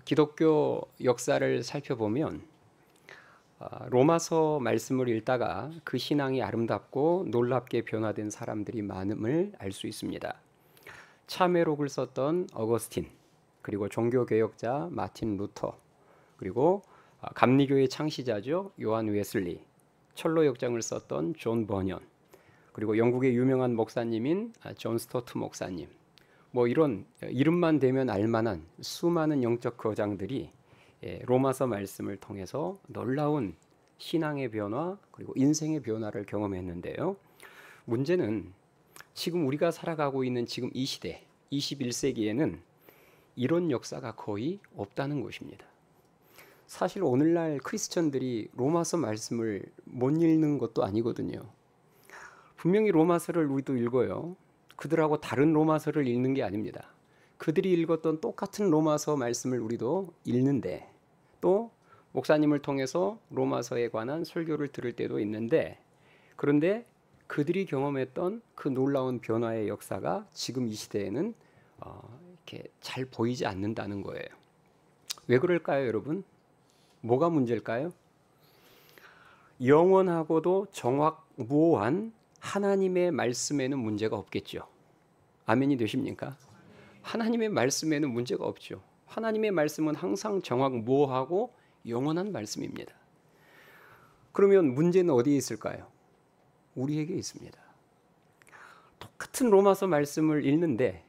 기독교 역사를 살펴보면 로마서 말씀을 읽다가 그 신앙이 아름답고 놀랍게 변화된 사람들이 많음을 알 수 있습니다. 참회록을 썼던 어거스틴, 그리고 종교개혁자 마틴 루터, 그리고 감리교의 창시자죠 요한 웨슬리, 철로역정을 썼던 존 버년, 그리고 영국의 유명한 목사님인 존 스토트 목사님, 뭐 이런 이름만 대면 알만한 수많은 영적 거장들이 로마서 말씀을 통해서 놀라운 신앙의 변화 그리고 인생의 변화를 경험했는데요. 문제는 지금 우리가 살아가고 있는 지금 이 시대 21세기에는 이런 역사가 거의 없다는 것입니다. 사실 오늘날 크리스천들이 로마서 말씀을 못 읽는 것도 아니거든요. 분명히 로마서를 우리도 읽어요. 그들하고 다른 로마서를 읽는 게 아닙니다. 그들이 읽었던 똑같은 로마서 말씀을 우리도 읽는데, 또 목사님을 통해서 로마서에 관한 설교를 들을 때도 있는데, 그런데 그들이 경험했던 그 놀라운 변화의 역사가 지금 이 시대에는 이렇게 잘 보이지 않는다는 거예요. 왜 그럴까요, 여러분? 뭐가 문제일까요? 영원하고도 정확무오한 하나님의 말씀에는 문제가 없겠죠. 아멘이 되십니까? 하나님의 말씀에는 문제가 없죠. 하나님의 말씀은 항상 정확무오하고 영원한 말씀입니다. 그러면 문제는 어디에 있을까요? 우리에게 있습니다. 똑같은 로마서 말씀을 읽는데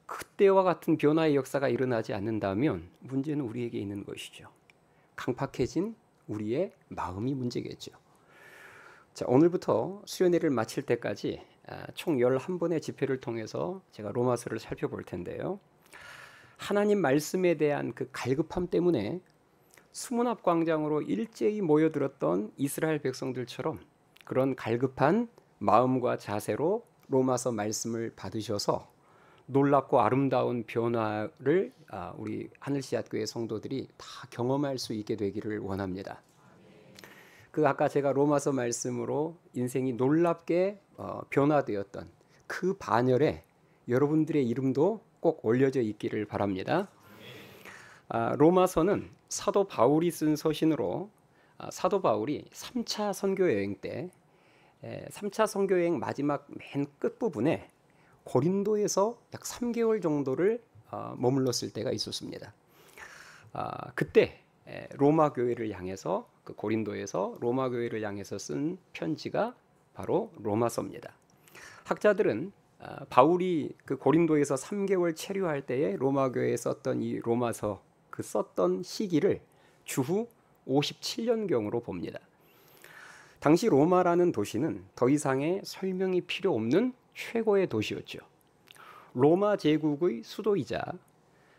그때와 같은 변화의 역사가 일어나지 않는다면 문제는 우리에게 있는 것이죠. 강팍해진 우리의 마음이 문제겠죠. 자, 오늘부터 수련회를 마칠 때까지 총 11번의 집회를 통해서 제가 로마서를 살펴볼 텐데요. 하나님 말씀에 대한 그 갈급함 때문에 수문앞 광장으로 일제히 모여들었던 이스라엘 백성들처럼 그런 갈급한 마음과 자세로 로마서 말씀을 받으셔서 놀랍고 아름다운 변화를 우리 하늘씨앗교회 성도들이 다 경험할 수 있게 되기를 원합니다. 그 아까 제가 로마서 말씀으로 인생이 놀랍게 변화되었던 그 반열에 여러분들의 이름도 꼭 올려져 있기를 바랍니다. 로마서는 사도 바울이 쓴 서신으로 사도 바울이 3차 선교 여행 때 3차 선교 여행 마지막 맨 끝부분에 고린도에서 약 3개월 정도를 머물렀을 때가 있었습니다. 그때 로마 교회를 향해서 그 고린도에서 로마 교회를 향해서 쓴 편지가 바로 로마서입니다. 학자들은 바울이 그 고린도에서 3개월 체류할 때에 로마 교회에 썼던 이 로마서 그 썼던 시기를 주후 57년경으로 봅니다. 당시 로마라는 도시는 더 이상의 설명이 필요 없는 최고의 도시였죠. 로마 제국의 수도이자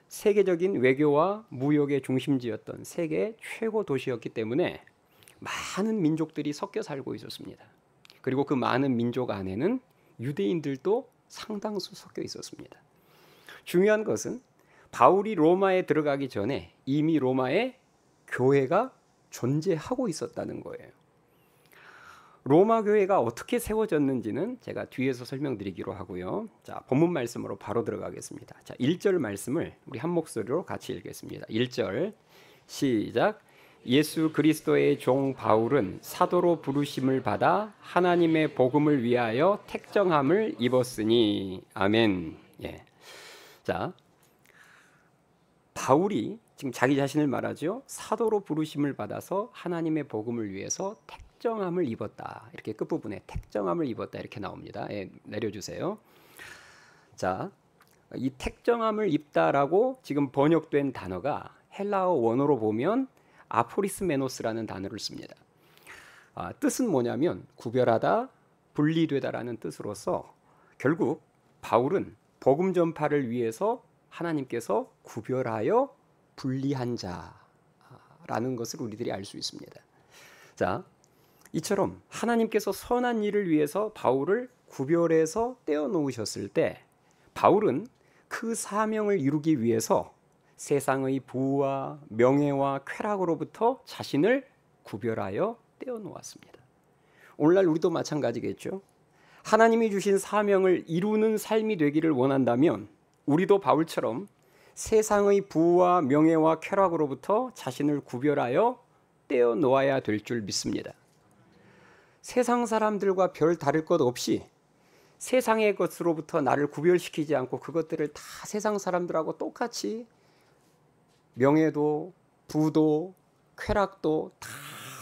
세계적인 외교와 무역의 중심지였던 세계 최고 도시였기 때문에 많은 민족들이 섞여 살고 있었습니다. 그리고 그 많은 민족 안에는 유대인들도 상당수 섞여 있었습니다. 중요한 것은 바울이 로마에 들어가기 전에 이미 로마에 교회가 존재하고 있었다는 거예요. 로마 교회가 어떻게 세워졌는지는 제가 뒤에서 설명드리기로 하고요. 자, 본문 말씀으로 바로 들어가겠습니다. 자, 1절 말씀을 우리 한 목소리로 같이 읽겠습니다. 1절 시작. 예수 그리스도의 종 바울은 사도로 부르심을 받아 하나님의 복음을 위하여 택정함을 입었으니. 아멘. 예. 자, 바울이 지금 자기 자신을 말하죠. 사도로 부르심을 받아서 하나님의 복음을 위해서 택정함을 입었다. 이렇게 끝부분에 택정함을 입었다 이렇게 나옵니다. 예, 내려주세요. 자, 이 택정함을 입다라고 지금 번역된 단어가 헬라어 원어로 보면 아포리스메노스라는 단어를 씁니다. 뜻은 뭐냐면 구별하다, 분리되다라는 뜻으로서 결국 바울은 복음 전파를 위해서 하나님께서 구별하여 분리한 자라는 것을 우리들이 알 수 있습니다. 자, 이처럼 하나님께서 선한 일을 위해서 바울을 구별해서 떼어놓으셨을 때 바울은 그 사명을 이루기 위해서 세상의 부와 명예와 쾌락으로부터 자신을 구별하여 떼어놓았습니다. 오늘날 우리도 마찬가지겠죠. 하나님이 주신 사명을 이루는 삶이 되기를 원한다면 우리도 바울처럼 세상의 부와 명예와 쾌락으로부터 자신을 구별하여 떼어놓아야 될 줄 믿습니다. 세상 사람들과 별 다를 것 없이 세상의 것으로부터 나를 구별시키지 않고 그것들을 다 세상 사람들하고 똑같이 명예도 부도 쾌락도 다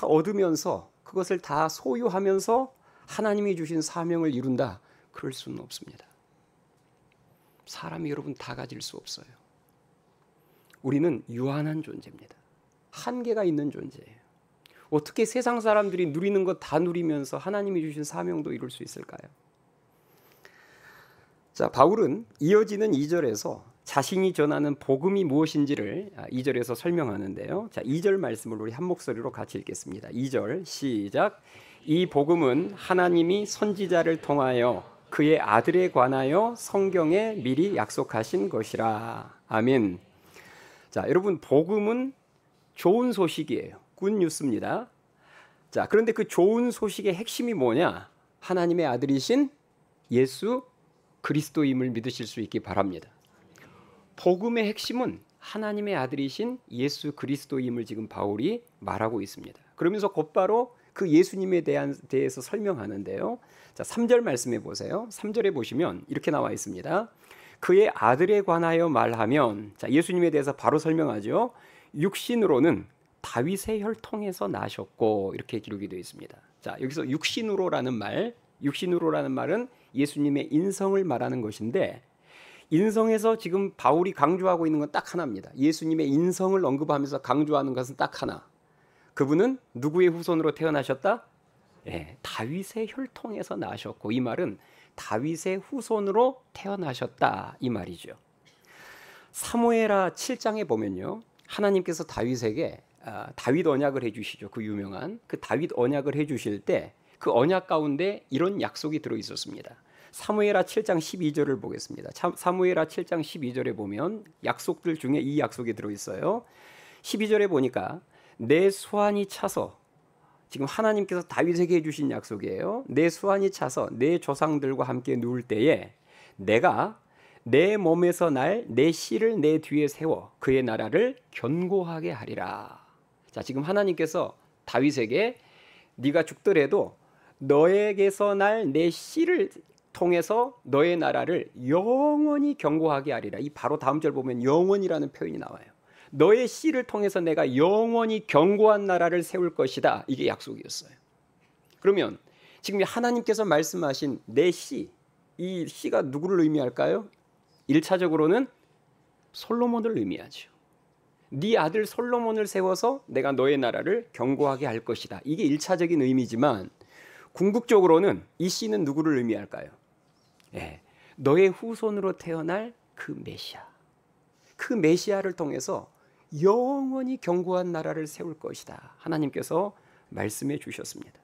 얻으면서 그것을 다 소유하면서 하나님이 주신 사명을 이룬다. 그럴 수는 없습니다. 사람이 여러분 다 가질 수 없어요. 우리는 유한한 존재입니다. 한계가 있는 존재예요. 어떻게 세상 사람들이 누리는 것 다 누리면서 하나님이 주신 사명도 이룰 수 있을까요? 자, 바울은 이어지는 2절에서 자신이 전하는 복음이 무엇인지를 2절에서 설명하는데요. 자, 2절 말씀을 우리 한 목소리로 같이 읽겠습니다. 2절 시작. 이 복음은 하나님이 선지자를 통하여 그의 아들에 관하여 성경에 미리 약속하신 것이라. 아멘. 자, 여러분 복음은 좋은 소식이에요. 굿뉴스입니다. 자, 그런데 그 좋은 소식의 핵심이 뭐냐? 하나님의 아들이신 예수 그리스도임을 믿으실 수 있기 바랍니다. 복음의 핵심은 하나님의 아들이신 예수 그리스도임을 지금 바울이 말하고 있습니다. 그러면서 곧바로 그 예수님에 대해서 설명하는데요. 자, 3절 말씀해 보세요. 3절에 보시면 이렇게 나와 있습니다. 그의 아들에 관하여 말하면, 자, 예수님에 대해서 바로 설명하죠. 육신으로는 다윗의 혈통에서 나셨고, 이렇게 기록이 되어 있습니다. 자, 여기서 육신으로라는 말은 예수님의 인성을 말하는 것인데, 인성에서 지금 바울이 강조하고 있는 건 딱 하나입니다. 예수님의 인성을 언급하면서 강조하는 것은 딱 하나. 그분은 누구의 후손으로 태어나셨다? 예, 다윗의 혈통에서 나셨고, 이 말은 다윗의 후손으로 태어나셨다, 이 말이죠. 사무엘하 7장에 보면요, 하나님께서 다윗에게 다윗 언약을 해주시죠. 그 유명한 그 다윗 언약을 해주실 때 그 언약 가운데 이런 약속이 들어 있었습니다. 사무엘하 7장 12절을 보겠습니다. 사무엘하 7장 12절에 보면 약속들 중에 이 약속이 들어 있어요. 12절에 보니까 내 수완이 차서, 지금 하나님께서 다윗에게 해주신 약속이에요. 내 수완이 차서 내 조상들과 함께 누울 때에 내가 내 몸에서 날 내 씨를 내 뒤에 세워 그의 나라를 견고하게 하리라. 자, 지금 하나님께서 다윗에게 네가 죽더라도 너에게서 날 내 씨를 통해서 너의 나라를 영원히 견고하게 하리라. 이 바로 다음 절 보면 영원이라는 표현이 나와요. 너의 씨를 통해서 내가 영원히 견고한 나라를 세울 것이다. 이게 약속이었어요. 그러면 지금 하나님께서 말씀하신 내 씨, 이 씨가 누구를 의미할까요? 1차적으로는 솔로몬을 의미하죠. 네 아들 솔로몬을 세워서 내가 너의 나라를 견고하게 할 것이다. 이게 1차적인 의미지만 궁극적으로는 이 씨는 누구를 의미할까요? 예, 너의 후손으로 태어날 그 메시아. 그 메시아를 통해서 영원히 견고한 나라를 세울 것이다. 하나님께서 말씀해 주셨습니다.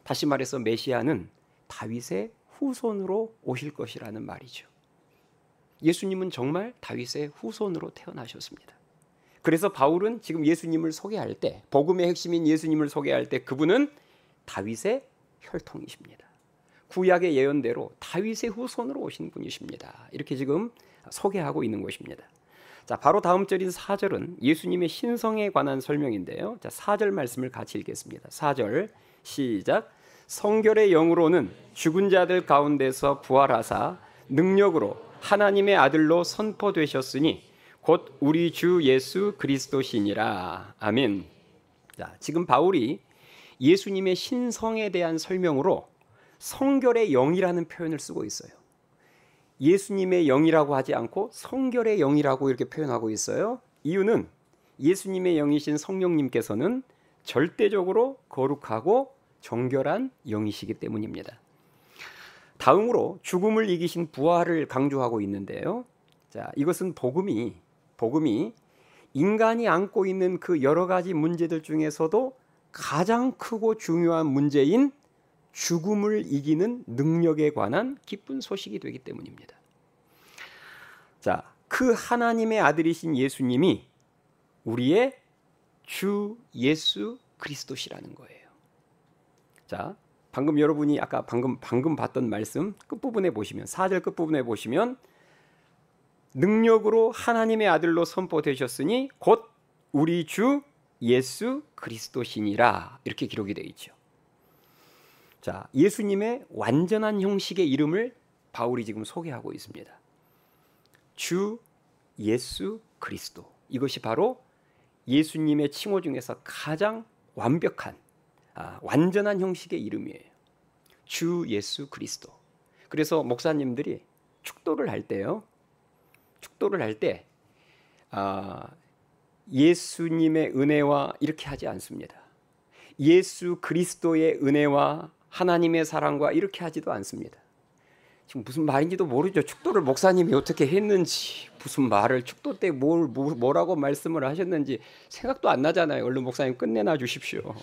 다시 말해서 메시아는 다윗의 후손으로 오실 것이라는 말이죠. 예수님은 정말 다윗의 후손으로 태어나셨습니다. 그래서 바울은 지금 예수님을 소개할 때, 복음의 핵심인 예수님을 소개할 때 그분은 다윗의 혈통이십니다. 구약의 예언대로 다윗의 후손으로 오신 분이십니다. 이렇게 지금 소개하고 있는 것입니다. 자, 바로 다음 절인 4절은 예수님의 신성에 관한 설명인데요. 자, 4절 말씀을 같이 읽겠습니다. 4절 시작. 성결의 영으로는 죽은 자들 가운데서 부활하사 능력으로 하나님의 아들로 선포되셨으니 곧 우리 주 예수 그리스도시니라. 아멘. 자, 지금 바울이 예수님의 신성에 대한 설명으로 성결의 영이라는 표현을 쓰고 있어요. 예수님의 영이라고 하지 않고 성결의 영이라고 이렇게 표현하고 있어요. 이유는 예수님의 영이신 성령님께서는 절대적으로 거룩하고 정결한 영이시기 때문입니다. 다음으로 죽음을 이기신 부활을 강조하고 있는데요. 자, 이것은 복음이 인간이 안고 있는 그 여러 가지 문제들 중에서도 가장 크고 중요한 문제인 죽음을 이기는 능력에 관한 기쁜 소식이 되기 때문입니다. 자, 그 하나님의 아들이신 예수님이 우리의 주 예수 그리스도시라는 거예요. 자, 방금 여러분이 아까 방금 봤던 말씀 끝부분에 보시면 4절 끝부분에 보시면 능력으로 하나님의 아들로 선포되셨으니 곧 우리 주 예수 그리스도시니라. 이렇게 기록이 되어 있죠. 자, 예수님의 완전한 형식의 이름을 바울이 지금 소개하고 있습니다. 주 예수 그리스도. 이것이 바로 예수님의 칭호 중에서 가장 완벽한 완전한 형식의 이름이에요. 주 예수 그리스도. 그래서 목사님들이 축도를 할 때요. 축도를 할 때 예수님의 은혜와 이렇게 하지 않습니다. 예수 그리스도의 은혜와 하나님의 사랑과 이렇게 하지도 않습니다. 지금 무슨 말인지도 모르죠. 축도를 목사님이 어떻게 했는지, 무슨 말을 축도 때 뭐라고 말씀을 하셨는지 생각도 안 나잖아요. 얼른 목사님 끝내놔 주십시오.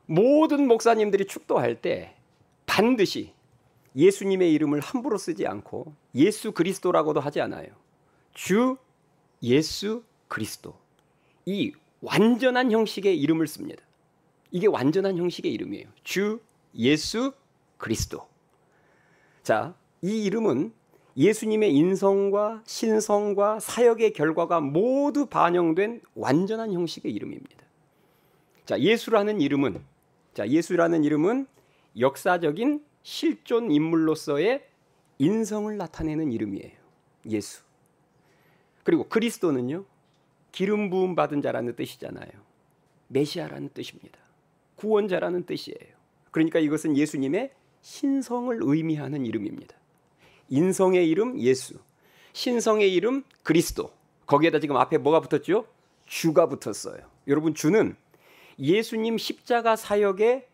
모든 목사님들이 축도할 때 반드시 예수님의 이름을 함부로 쓰지 않고 예수 그리스도라고도 하지 않아요. 주 예수 그리스도. 이 완전한 형식의 이름을 씁니다. 이게 완전한 형식의 이름이에요. 주 예수 그리스도. 자, 이 이름은 예수님의 인성과 신성과 사역의 결과가 모두 반영된 완전한 형식의 이름입니다. 자, 예수라는 이름은 역사적인 실존 인물로서의 인성을 나타내는 이름이에요. 예수. 그리고 그리스도는요, 기름 부음 받은 자라는 뜻이잖아요. 메시아라는 뜻입니다. 구원자라는 뜻이에요. 그러니까 이것은 예수님의 신성을 의미하는 이름입니다. 인성의 이름 예수, 신성의 이름 그리스도. 거기에다 지금 앞에 뭐가 붙었죠? 주가 붙었어요. 여러분, 주는 예수님 십자가 사역의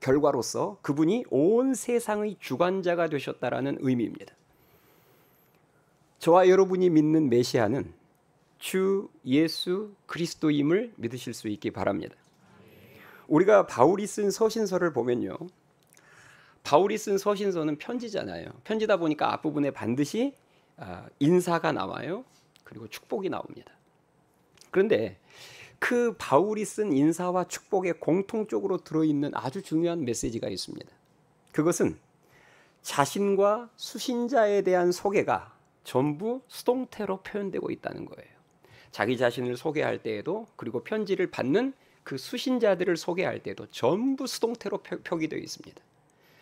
결과로서 그분이 온 세상의 주관자가 되셨다라는 의미입니다. 저와 여러분이 믿는 메시아는 주 예수 그리스도임을 믿으실 수 있기 바랍니다. 우리가 바울이 쓴 서신서를 보면요, 바울이 쓴 서신서는 편지잖아요. 편지다 보니까 앞부분에 반드시 인사가 나와요. 그리고 축복이 나옵니다. 그런데 그 바울이 쓴 인사와 축복에 공통적으로 들어있는 아주 중요한 메시지가 있습니다. 그것은 자신과 수신자에 대한 소개가 전부 수동태로 표현되고 있다는 거예요. 자기 자신을 소개할 때에도, 그리고 편지를 받는 그 수신자들을 소개할 때도 전부 수동태로 표기되어 있습니다.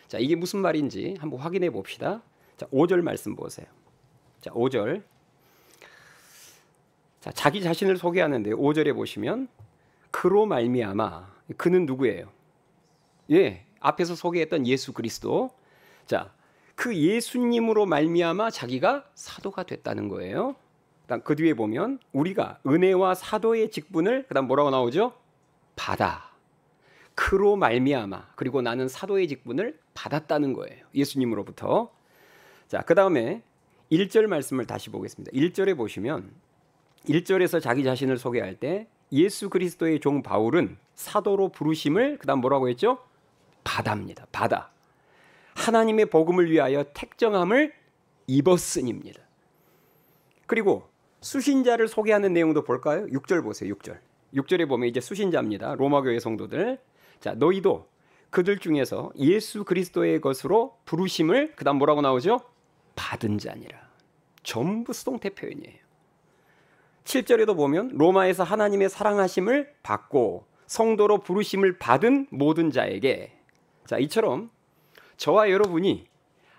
자, 이게 무슨 말인지 한번 확인해 봅시다. 자, 5절 말씀 보세요. 자, 5절. 자, 자기 자신을 소개하는데 5절에 보시면 그로 말미암아, 그는 누구예요? 예, 앞에서 소개했던 예수 그리스도. 자, 그 예수님으로 말미암아 자기가 사도가 됐다는 거예요. 그다음 그 뒤에 보면 우리가 은혜와 사도의 직분을, 그다음 뭐라고 나오죠? 받아. 그로 말미암아, 그리고 나는 사도의 직분을 받았다는 거예요. 예수님으로부터. 자, 그다음에 1절 말씀을 다시 보겠습니다. 1절에 보시면 1절에서 자기 자신을 소개할 때 예수 그리스도의 종 바울은 사도로 부르심을, 그다음 뭐라고 했죠? 받합니다. 받아. 하나님의 복음을 위하여 택정함을 입었으니입니다. 그리고 수신자를 소개하는 내용도 볼까요? 6절 보세요. 6절. 6절에 보면 이제 수신자입니다. 로마교회 성도들. 자, 너희도 그들 중에서 예수 그리스도의 것으로 부르심을, 그다음 뭐라고 나오죠? 받은 자니라. 전부 수동태 표현이에요. 7절에도 보면 로마에서 하나님의 사랑하심을 받고 성도로 부르심을 받은 모든 자에게. 자, 이처럼 저와 여러분이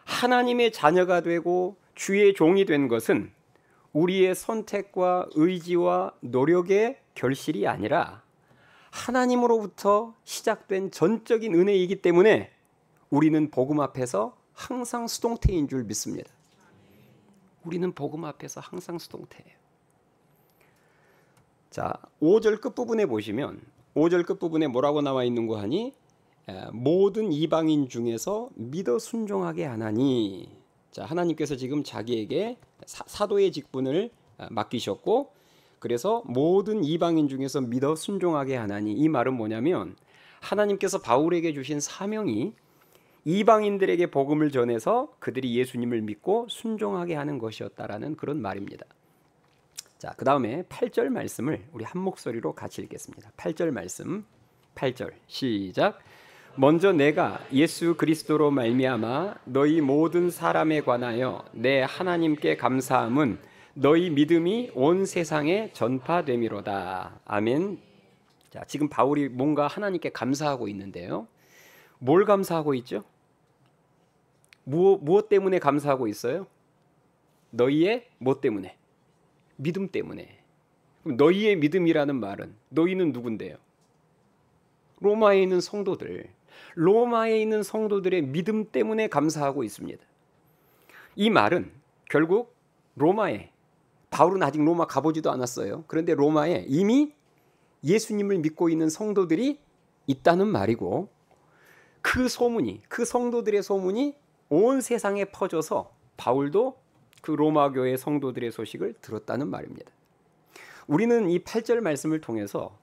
하나님의 자녀가 되고 주의 종이 된 것은 우리의 선택과 의지와 노력의 결실이 아니라 하나님으로부터 시작된 전적인 은혜이기 때문에 우리는 복음 앞에서 항상 수동태인 줄 믿습니다. 우리는 복음 앞에서 항상 수동태예요. 자, 5절 끝부분에 보시면 5절 끝부분에 뭐라고 나와 있는 거 하니? 모든 이방인 중에서 믿어 순종하게 하나니. 자, 하나님께서 지금 자기에게 사도의 직분을 맡기셨고, 그래서 모든 이방인 중에서 믿어 순종하게 하나니. 이 말은 뭐냐면 하나님께서 바울에게 주신 사명이 이방인들에게 복음을 전해서 그들이 예수님을 믿고 순종하게 하는 것이었다라는 그런 말입니다. 자, 그 다음에 8절 말씀을 우리 한 목소리로 같이 읽겠습니다. 8절 말씀, 8절 시작. 먼저 내가 예수 그리스도로 말미암아 너희 모든 사람에 관하여 내 하나님께 감사함은 너희 믿음이 온 세상에 전파됨이로다. 아멘. 자, 지금 바울이 뭔가 하나님께 감사하고 있는데요. 뭘 감사하고 있죠? 무엇 때문에 감사하고 있어요? 너희의 뭐 때문에? 믿음 때문에. 그럼 너희의 믿음이라는 말은 너희는 누군데요? 로마에 있는 성도들. 로마에 있는 성도들의 믿음 때문에 감사하고 있습니다. 이 말은 결국 로마에, 바울은 아직 로마 가보지도 않았어요. 그런데 로마에 이미 예수님을 믿고 있는 성도들이 있다는 말이고, 그 소문이, 그 성도들의 소문이 온 세상에 퍼져서 바울도 그 로마 교회 성도들의 소식을 들었다는 말입니다. 우리는 이 8절 말씀을 통해서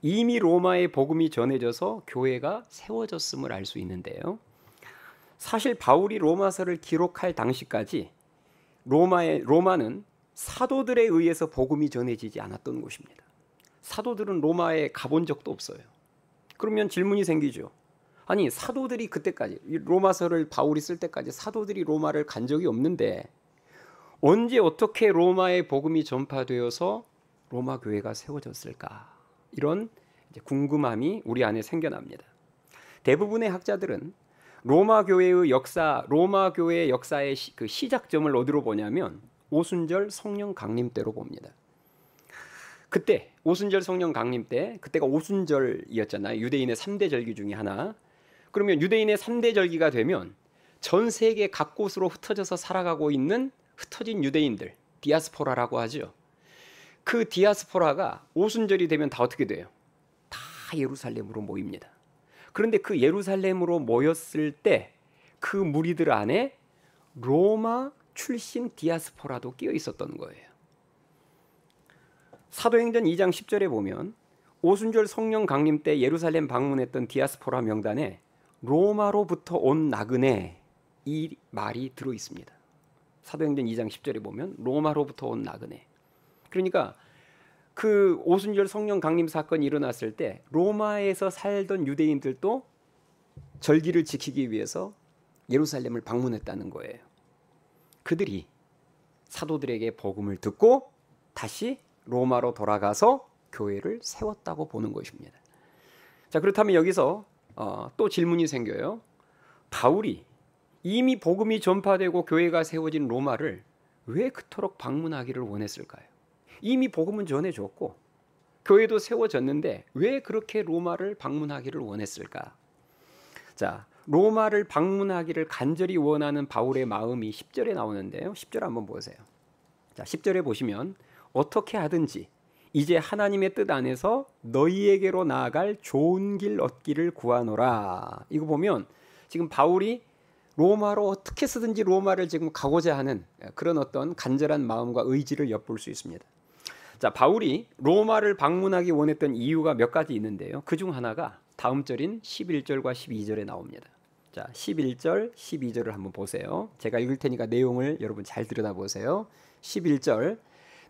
이미 로마의 복음이 전해져서 교회가 세워졌음을 알 수 있는데요. 사실 바울이 로마서를 기록할 당시까지 로마는 사도들에 의해서 복음이 전해지지 않았던 곳입니다. 사도들은 로마에 가본 적도 없어요. 그러면 질문이 생기죠. 아니, 사도들이 그때까지, 로마서를 바울이 쓸 때까지 사도들이 로마를 간 적이 없는데 언제 어떻게 로마의 복음이 전파되어서 로마 교회가 세워졌을까? 이런 궁금함이 우리 안에 생겨납니다. 대부분의 학자들은 로마 교회의 역사의 그 시작점을 어디로 보냐면 오순절 성령 강림 때로 봅니다. 그때 오순절 성령 강림 때, 그때가 오순절이었잖아요. 유대인의 3대 절기 중에 하나. 그러면 유대인의 3대 절기가 되면 전 세계 각 곳으로 흩어져서 살아가고 있는 흩어진 유대인들, 디아스포라라고 하죠. 그 디아스포라가 오순절이 되면 다 어떻게 돼요? 다 예루살렘으로 모입니다. 그런데 그 예루살렘으로 모였을 때 그 무리들 안에 로마 출신 디아스포라도 끼어 있었던 거예요. 사도행전 2장 10절에 보면 오순절 성령 강림 때 예루살렘 방문했던 디아스포라 명단에 로마로부터 온 나그네, 이 말이 들어 있습니다. 사도행전 2장 10절에 보면 로마로부터 온 나그네. 그러니까 그 오순절 성령 강림 사건이 일어났을 때 로마에서 살던 유대인들도 절기를 지키기 위해서 예루살렘을 방문했다는 거예요. 그들이 사도들에게 복음을 듣고 다시 로마로 돌아가서 교회를 세웠다고 보는 것입니다. 자, 그렇다면 여기서 또 질문이 생겨요. 바울이 이미 복음이 전파되고 교회가 세워진 로마를 왜 그토록 방문하기를 원했을까요? 이미 복음은 전해졌고 교회도 세워졌는데 왜 그렇게 로마를 방문하기를 원했을까? 자, 로마를 방문하기를 간절히 원하는 바울의 마음이 10절에 나오는데요. 10절 한번 보세요. 자, 10절에 보시면 어떻게 하든지 이제 하나님의 뜻 안에서 너희에게로 나아갈 좋은 길 얻기를 구하노라. 이거 보면 지금 바울이 로마로 어떻게 쓰든지 로마를 지금 가고자 하는 그런 어떤 간절한 마음과 의지를 엿볼 수 있습니다. 자, 바울이 로마를 방문하기 원했던 이유가 몇 가지 있는데요. 그중 하나가 다음 절인 11절과 12절에 나옵니다. 자, 11절, 12절을 한번 보세요. 제가 읽을 테니까 내용을 여러분 잘 들여다보세요. 11절,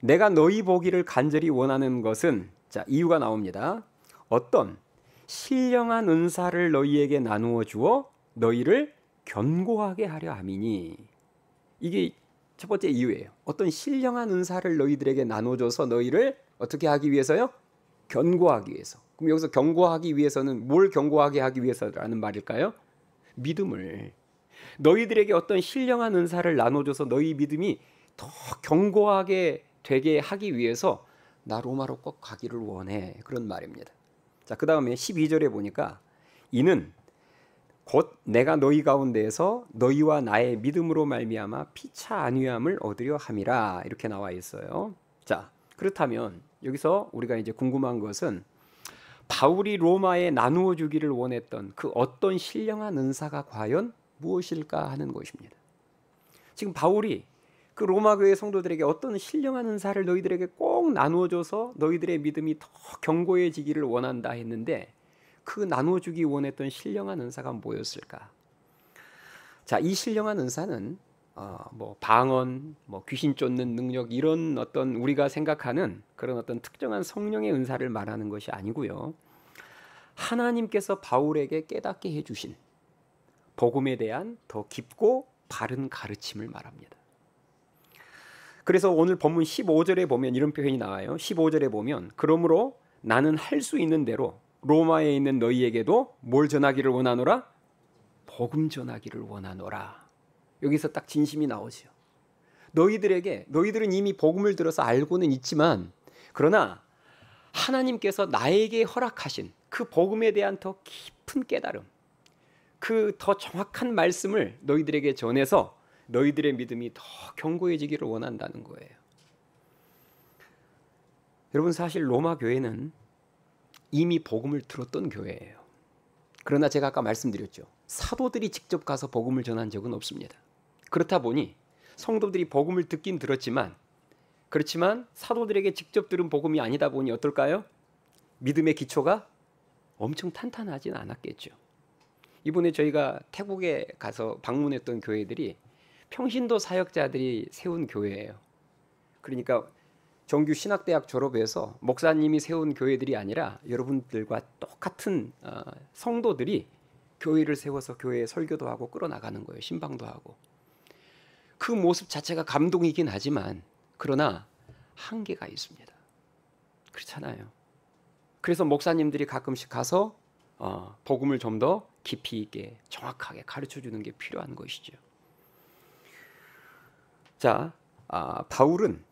내가 너희 보기를 간절히 원하는 것은, 자, 이유가 나옵니다. 어떤 신령한 은사를 너희에게 나누어 주어 너희를 견고하게 하려 함이니. 이게 첫 번째 이유예요. 어떤 신령한 은사를 너희들에게 나눠줘서 너희를 어떻게 하기 위해서요? 견고하기 위해서. 그럼 여기서 견고하기 위해서는 뭘 견고하게 하기 위해서라는 말일까요? 믿음을. 너희들에게 어떤 신령한 은사를 나눠줘서 너희 믿음이 더 견고하게 되게 하기 위해서 나 로마로 꼭 가기를 원해. 그런 말입니다. 자, 그 다음에 12절에 보니까 이는 곧 내가 너희 가운데에서 너희와 나의 믿음으로 말미암아 피차 안위함을 얻으려 함이라. 이렇게 나와 있어요. 자, 그렇다면 여기서 우리가 이제 궁금한 것은 바울이 로마에 나누어 주기를 원했던 그 어떤 신령한 은사가 과연 무엇일까 하는 것입니다. 지금 바울이 그 로마 교회 성도들에게 어떤 신령한 은사를 너희들에게 꼭 나누어 줘서 너희들의 믿음이 더 견고해지기를 원한다 했는데 그 나눠주기 원했던 신령한 은사가 뭐였을까? 자, 이 신령한 은사는 뭐 방언, 뭐 귀신 쫓는 능력, 이런 어떤 우리가 생각하는 그런 어떤 특정한 성령의 은사를 말하는 것이 아니고요. 하나님께서 바울에게 깨닫게 해주신 복음에 대한 더 깊고 바른 가르침을 말합니다. 그래서 오늘 본문 15절에 보면 이런 표현이 나와요. 15절에 보면 그러므로 나는 할 수 있는 대로 로마에 있는 너희에게도 뭘 전하기를 원하노라? 복음 전하기를 원하노라. 여기서 딱 진심이 나오죠. 너희들은 이미 복음을 들어서 알고는 있지만 그러나 하나님께서 나에게 허락하신 그 복음에 대한 더 깊은 깨달음, 그 더 정확한 말씀을 너희들에게 전해서 너희들의 믿음이 더 견고해지기를 원한다는 거예요. 여러분, 사실 로마 교회는 이미 복음을 들었던 교회예요. 그러나 제가 아까 말씀드렸죠. 사도들이 직접 가서 복음을 전한 적은 없습니다. 그렇다 보니 성도들이 복음을 듣긴 들었지만 그렇지만 사도들에게 직접 들은 복음이 아니다 보니 어떨까요? 믿음의 기초가 엄청 탄탄하진 않았겠죠. 이번에 저희가 태국에 가서 방문했던 교회들이 평신도 사역자들이 세운 교회예요. 그러니까 정규 신학대학 졸업해서 목사님이 세운 교회들이 아니라 여러분들과 똑같은 성도들이 교회를 세워서 교회에 설교도 하고 끌어나가는 거예요. 신방도 하고. 그 모습 자체가 감동이긴 하지만 그러나 한계가 있습니다. 그렇잖아요. 그래서 목사님들이 가끔씩 가서 복음을 좀 더 깊이 있게 정확하게 가르쳐주는 게 필요한 것이죠. 자, 바울은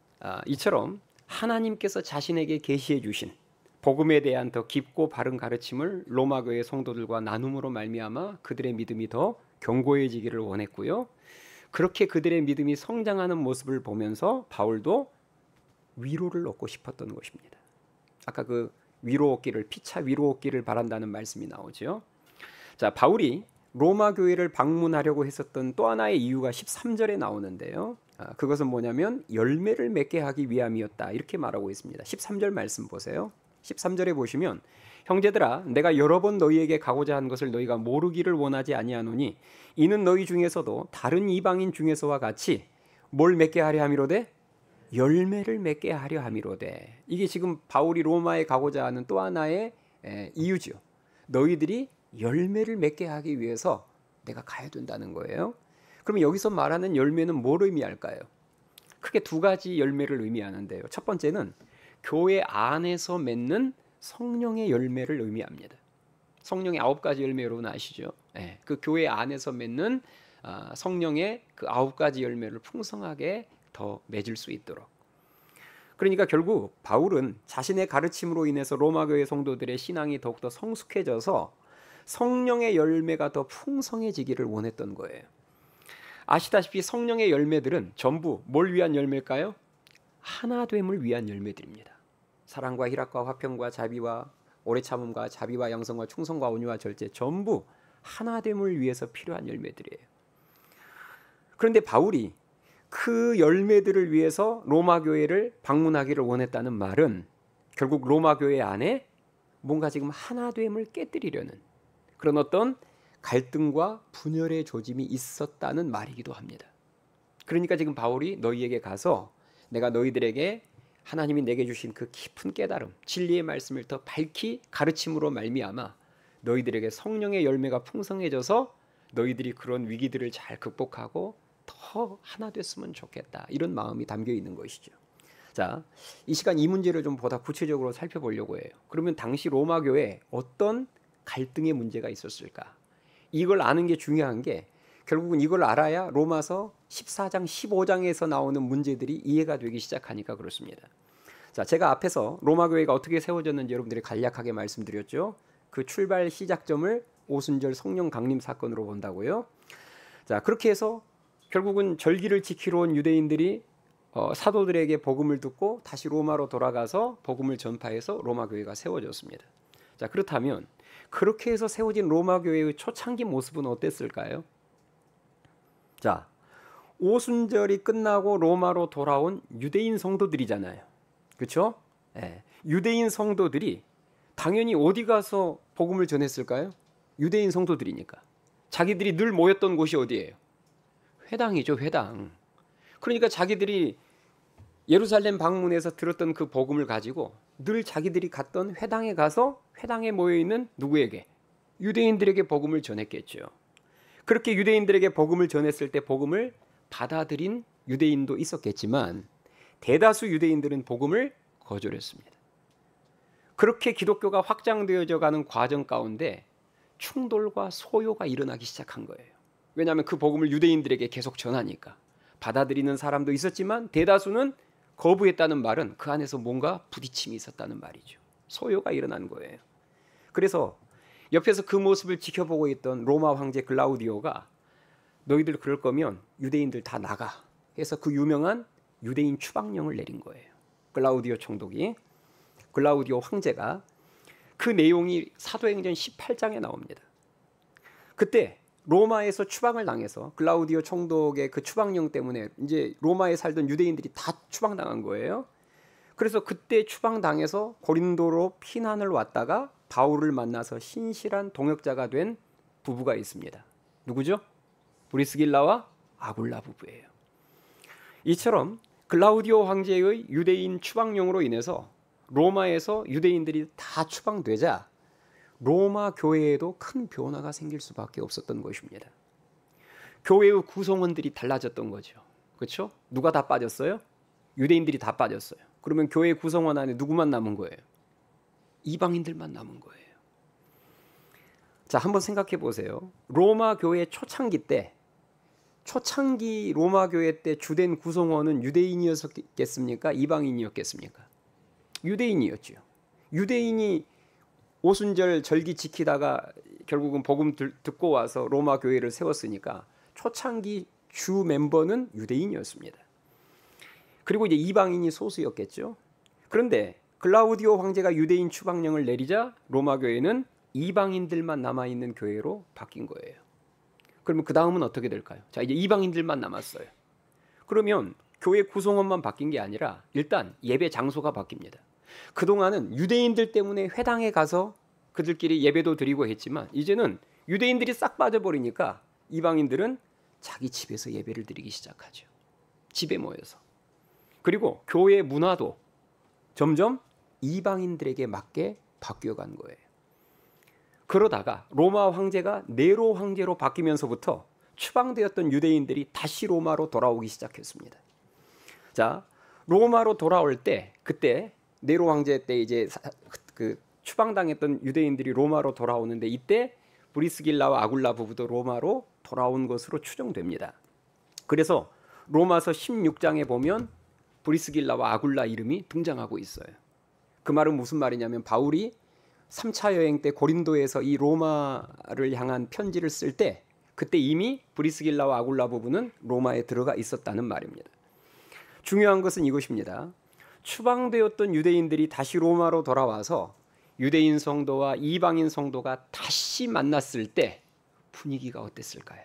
이처럼 하나님께서 자신에게 계시해 주신 복음에 대한 더 깊고 바른 가르침을 로마 교회 성도들과 나눔으로 말미암아 그들의 믿음이 더 견고해지기를 원했고요. 그렇게 그들의 믿음이 성장하는 모습을 보면서 바울도 위로를 얻고 싶었던 것입니다. 아까 그 위로 얻기를, 피차 위로 얻기를 바란다는 말씀이 나오죠. 자, 바울이 로마 교회를 방문하려고 했었던 또 하나의 이유가 13절에 나오는데요. 그것은 뭐냐면 열매를 맺게 하기 위함이었다, 이렇게 말하고 있습니다. 13절 말씀 보세요. 13절에 보시면 형제들아, 내가 여러 번 너희에게 가고자 한 것을 너희가 모르기를 원하지 아니하노니 이는 너희 중에서도 다른 이방인 중에서와 같이 뭘 맺게 하려 함이로되 열매를 맺게 하려 함이로되. 이게 지금 바울이 로마에 가고자 하는 또 하나의 이유죠. 너희들이 열매를 맺게 하기 위해서 내가 가야 된다는 거예요. 그러면 여기서 말하는 열매는 뭘 의미할까요? 크게 두 가지 열매를 의미하는데요. 첫 번째는 교회 안에서 맺는 성령의 열매를 의미합니다. 성령의 9가지 열매 여러분 아시죠? 네, 그 교회 안에서 맺는 성령의 그 9가지 열매를 풍성하게 더 맺을 수 있도록. 그러니까 결국 바울은 자신의 가르침으로 인해서 로마 교회 성도들의 신앙이 더욱더 성숙해져서 성령의 열매가 더 풍성해지기를 원했던 거예요. 아시다시피 성령의 열매들은 전부 뭘 위한 열매일까요? 하나됨을 위한 열매들입니다. 사랑과 희락과 화평과 자비와 오래 참음과 자비와 양성과 충성과 온유와 절제, 전부 하나됨을 위해서 필요한 열매들이에요. 그런데 바울이 그 열매들을 위해서 로마 교회를 방문하기를 원했다는 말은 결국 로마 교회 안에 뭔가 지금 하나됨을 깨뜨리려는 그런 어떤 갈등과 분열의 조짐이 있었다는 말이기도 합니다. 그러니까 지금 바울이 너희에게 가서 내가 너희들에게 하나님이 내게 주신 그 깊은 깨달음, 진리의 말씀을 더 밝히 가르침으로 말미암아 너희들에게 성령의 열매가 풍성해져서 너희들이 그런 위기들을 잘 극복하고 더 하나 됐으면 좋겠다, 이런 마음이 담겨 있는 것이죠. 자, 이 시간 이 문제를 좀 보다 구체적으로 살펴보려고 해요. 그러면 당시 로마 교회에 어떤 갈등의 문제가 있었을까? 이걸 아는 게 중요한 게 결국은 이걸 알아야 로마서 14장, 15장에서 나오는 문제들이 이해가 되기 시작하니까 그렇습니다. 자, 제가 앞에서 로마 교회가 어떻게 세워졌는지 여러분들이 간략하게 말씀드렸죠. 그 출발 시작점을 오순절 성령 강림 사건으로 본다고요. 자, 그렇게 해서 결국은 절기를 지키러 온 유대인들이 사도들에게 복음을 듣고 다시 로마로 돌아가서 복음을 전파해서 로마 교회가 세워졌습니다. 자, 그렇다면 그렇게 해서 세워진 로마 교회의 초창기 모습은 어땠을까요? 자, 오순절이 끝나고 로마로 돌아온 유대인 성도들이잖아요. 그렇죠? 네. 유대인 성도들이 당연히 어디 가서 복음을 전했을까요? 유대인 성도들이니까. 자기들이 늘 모였던 곳이 어디예요? 회당이죠, 회당. 그러니까 자기들이 예루살렘 방문해서 들었던 그 복음을 가지고 늘 자기들이 갔던 회당에 가서 회당에 모여 있는 누구에게? 유대인들에게 복음을 전했겠죠. 그렇게 유대인들에게 복음을 전했을 때 복음을 받아들인 유대인도 있었겠지만 대다수 유대인들은 복음을 거절했습니다. 그렇게 기독교가 확장되어져 가는 과정 가운데 충돌과 소요가 일어나기 시작한 거예요. 왜냐하면 그 복음을 유대인들에게 계속 전하니까. 받아들이는 사람도 있었지만 대다수는 거부했다는 말은 그 안에서 뭔가 부딪힘이 있었다는 말이죠. 소요가 일어난 거예요. 그래서 옆에서 그 모습을 지켜보고 있던 로마 황제 글라우디오가 너희들 그럴 거면 유대인들 다 나가 해서 그 유명한 유대인 추방령을 내린 거예요. 글라우디오 총독이, 글라우디오 황제가. 그 내용이 사도행전 18장에 나옵니다. 그때 로마에서 추방을 당해서 글라우디오 총독의 그 추방령 때문에 이제 로마에 살던 유대인들이 다 추방당한 거예요. 그래서 그때 추방당해서 고린도로 피난을 왔다가 바울을 만나서 신실한 동역자가 된 부부가 있습니다. 누구죠? 브리스길라와 아굴라 부부예요. 이처럼 글라우디오 황제의 유대인 추방령으로 인해서 로마에서 유대인들이 다 추방되자 로마 교회에도 큰 변화가 생길 수밖에 없었던 것입니다. 교회의 구성원들이 달라졌던 거죠. 그렇죠? 누가 다 빠졌어요? 유대인들이 다 빠졌어요. 그러면 교회 구성원 안에 누구만 남은 거예요? 이방인들만 남은 거예요. 자, 한번 생각해 보세요. 로마 교회 초창기 때, 초창기 로마 교회 때 주된 구성원은 유대인이었겠습니까? 이방인이었겠습니까? 유대인이었죠. 유대인이 오순절 절기 지키다가 결국은 복음 듣고 와서 로마 교회를 세웠으니까 초창기 주 멤버는 유대인이었습니다. 그리고 이제 이방인이 소수였겠죠. 그런데 글라우디오 황제가 유대인 추방령을 내리자 로마 교회는 이방인들만 남아있는 교회로 바뀐 거예요. 그러면 그 다음은 어떻게 될까요? 자, 이제 이방인들만 남았어요. 그러면 교회 구성원만 바뀐 게 아니라 일단 예배 장소가 바뀝니다. 그동안은 유대인들 때문에 회당에 가서 그들끼리 예배도 드리고 했지만 이제는 유대인들이 싹 빠져버리니까 이방인들은 자기 집에서 예배를 드리기 시작하죠. 집에 모여서. 그리고 교회 문화도 점점 이방인들에게 맞게 바뀌어간 거예요. 그러다가 로마 황제가 네로 황제로 바뀌면서부터 추방되었던 유대인들이 다시 로마로 돌아오기 시작했습니다. 자, 로마로 돌아올 때 그때 네로 황제 때 이제 그 추방당했던 유대인들이 로마로 돌아오는데 이때 브리스길라와 아굴라 부부도 로마로 돌아온 것으로 추정됩니다. 그래서 로마서 16장에 보면 브리스길라와 아굴라 이름이 등장하고 있어요. 그 말은 무슨 말이냐면 바울이 3차 여행 때 고린도에서 이 로마를 향한 편지를 쓸 때 그때 이미 브리스길라와 아굴라 부부는 로마에 들어가 있었다는 말입니다. 중요한 것은 이것입니다. 추방되었던 유대인들이 다시 로마로 돌아와서 유대인 성도와 이방인 성도가 다시 만났을 때 분위기가 어땠을까요?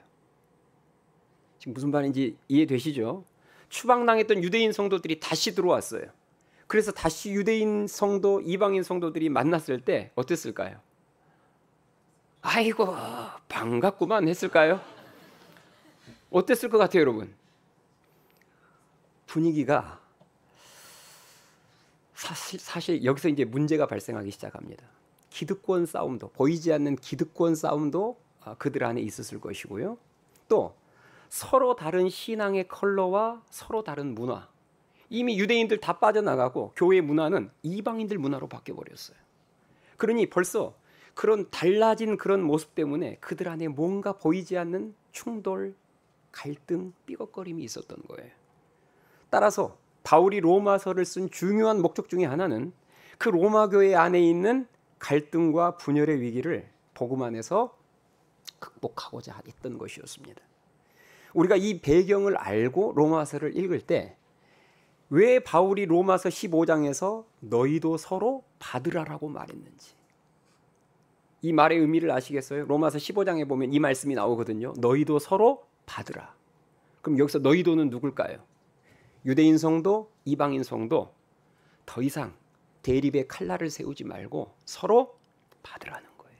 지금 무슨 말인지 이해되시죠? 추방당했던 유대인 성도들이 다시 들어왔어요. 그래서 다시 유대인 성도, 이방인 성도들이 만났을 때 어땠을까요? 아이고 반갑구만 했을까요? 어땠을 것 같아요, 여러분? 분위기가 사실 여기서 이제 문제가 발생하기 시작합니다. 기득권 싸움도, 보이지 않는 기득권 싸움도 그들 안에 있었을 것이고요. 또 서로 다른 신앙의 컬러와 서로 다른 문화, 이미 유대인들 다 빠져나가고 교회 문화는 이방인들 문화로 바뀌어버렸어요. 그러니 벌써 그런 달라진 그런 모습 때문에 그들 안에 뭔가 보이지 않는 충돌, 갈등, 삐걱거림이 있었던 거예요. 따라서 바울이 로마서를 쓴 중요한 목적 중에 하나는 그 로마 교회 안에 있는 갈등과 분열의 위기를 복음 안에서 극복하고자 했던 것이었습니다. 우리가 이 배경을 알고 로마서를 읽을 때 왜 바울이 로마서 15장에서 너희도 서로 받으라라고 말했는지, 이 말의 의미를 아시겠어요? 로마서 15장에 보면 이 말씀이 나오거든요. 너희도 서로 받으라. 그럼 여기서 너희도는 누굴까요? 유대인 성도, 이방인 성도, 더 이상 대립의 칼날을 세우지 말고 서로 받으라는 거예요.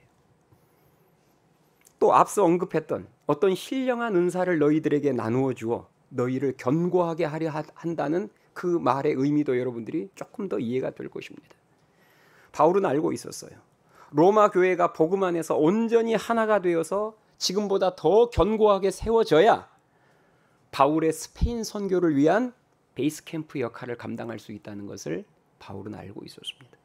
또 앞서 언급했던 어떤 신령한 은사를 너희들에게 나누어 주어 너희를 견고하게 하려 한다는 그 말의 의미도 여러분들이 조금 더 이해가 될 것입니다. 바울은 알고 있었어요. 로마 교회가 복음 안에서 온전히 하나가 되어서 지금보다 더 견고하게 세워져야 바울의 스페인 선교를 위한 베이스 캠프 역할을 감당할 수 있다는 것을 바울은 알고 있었습니다.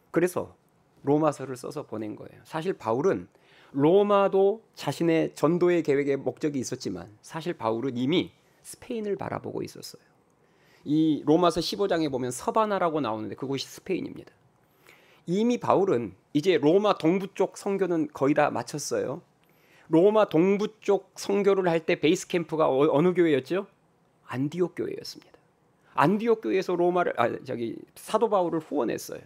그래서 로마서를 써서 보낸 거예요. 사실 바울은 로마도 자신의 전도의 계획에 목적이 있었지만 사실 바울은 이미 스페인을 바라보고 있었어요. 이 로마서 15장에 보면 서바나라고 나오는데 그곳이 스페인입니다. 이미 바울은 이제 로마 동부 쪽 선교는 거의 다 마쳤어요. 로마 동부 쪽 선교를 할 때 베이스 캠프가 어느 교회였죠? 안디옥 교회였습니다. 안디옥 교회에서 사도 바울을 후원했어요.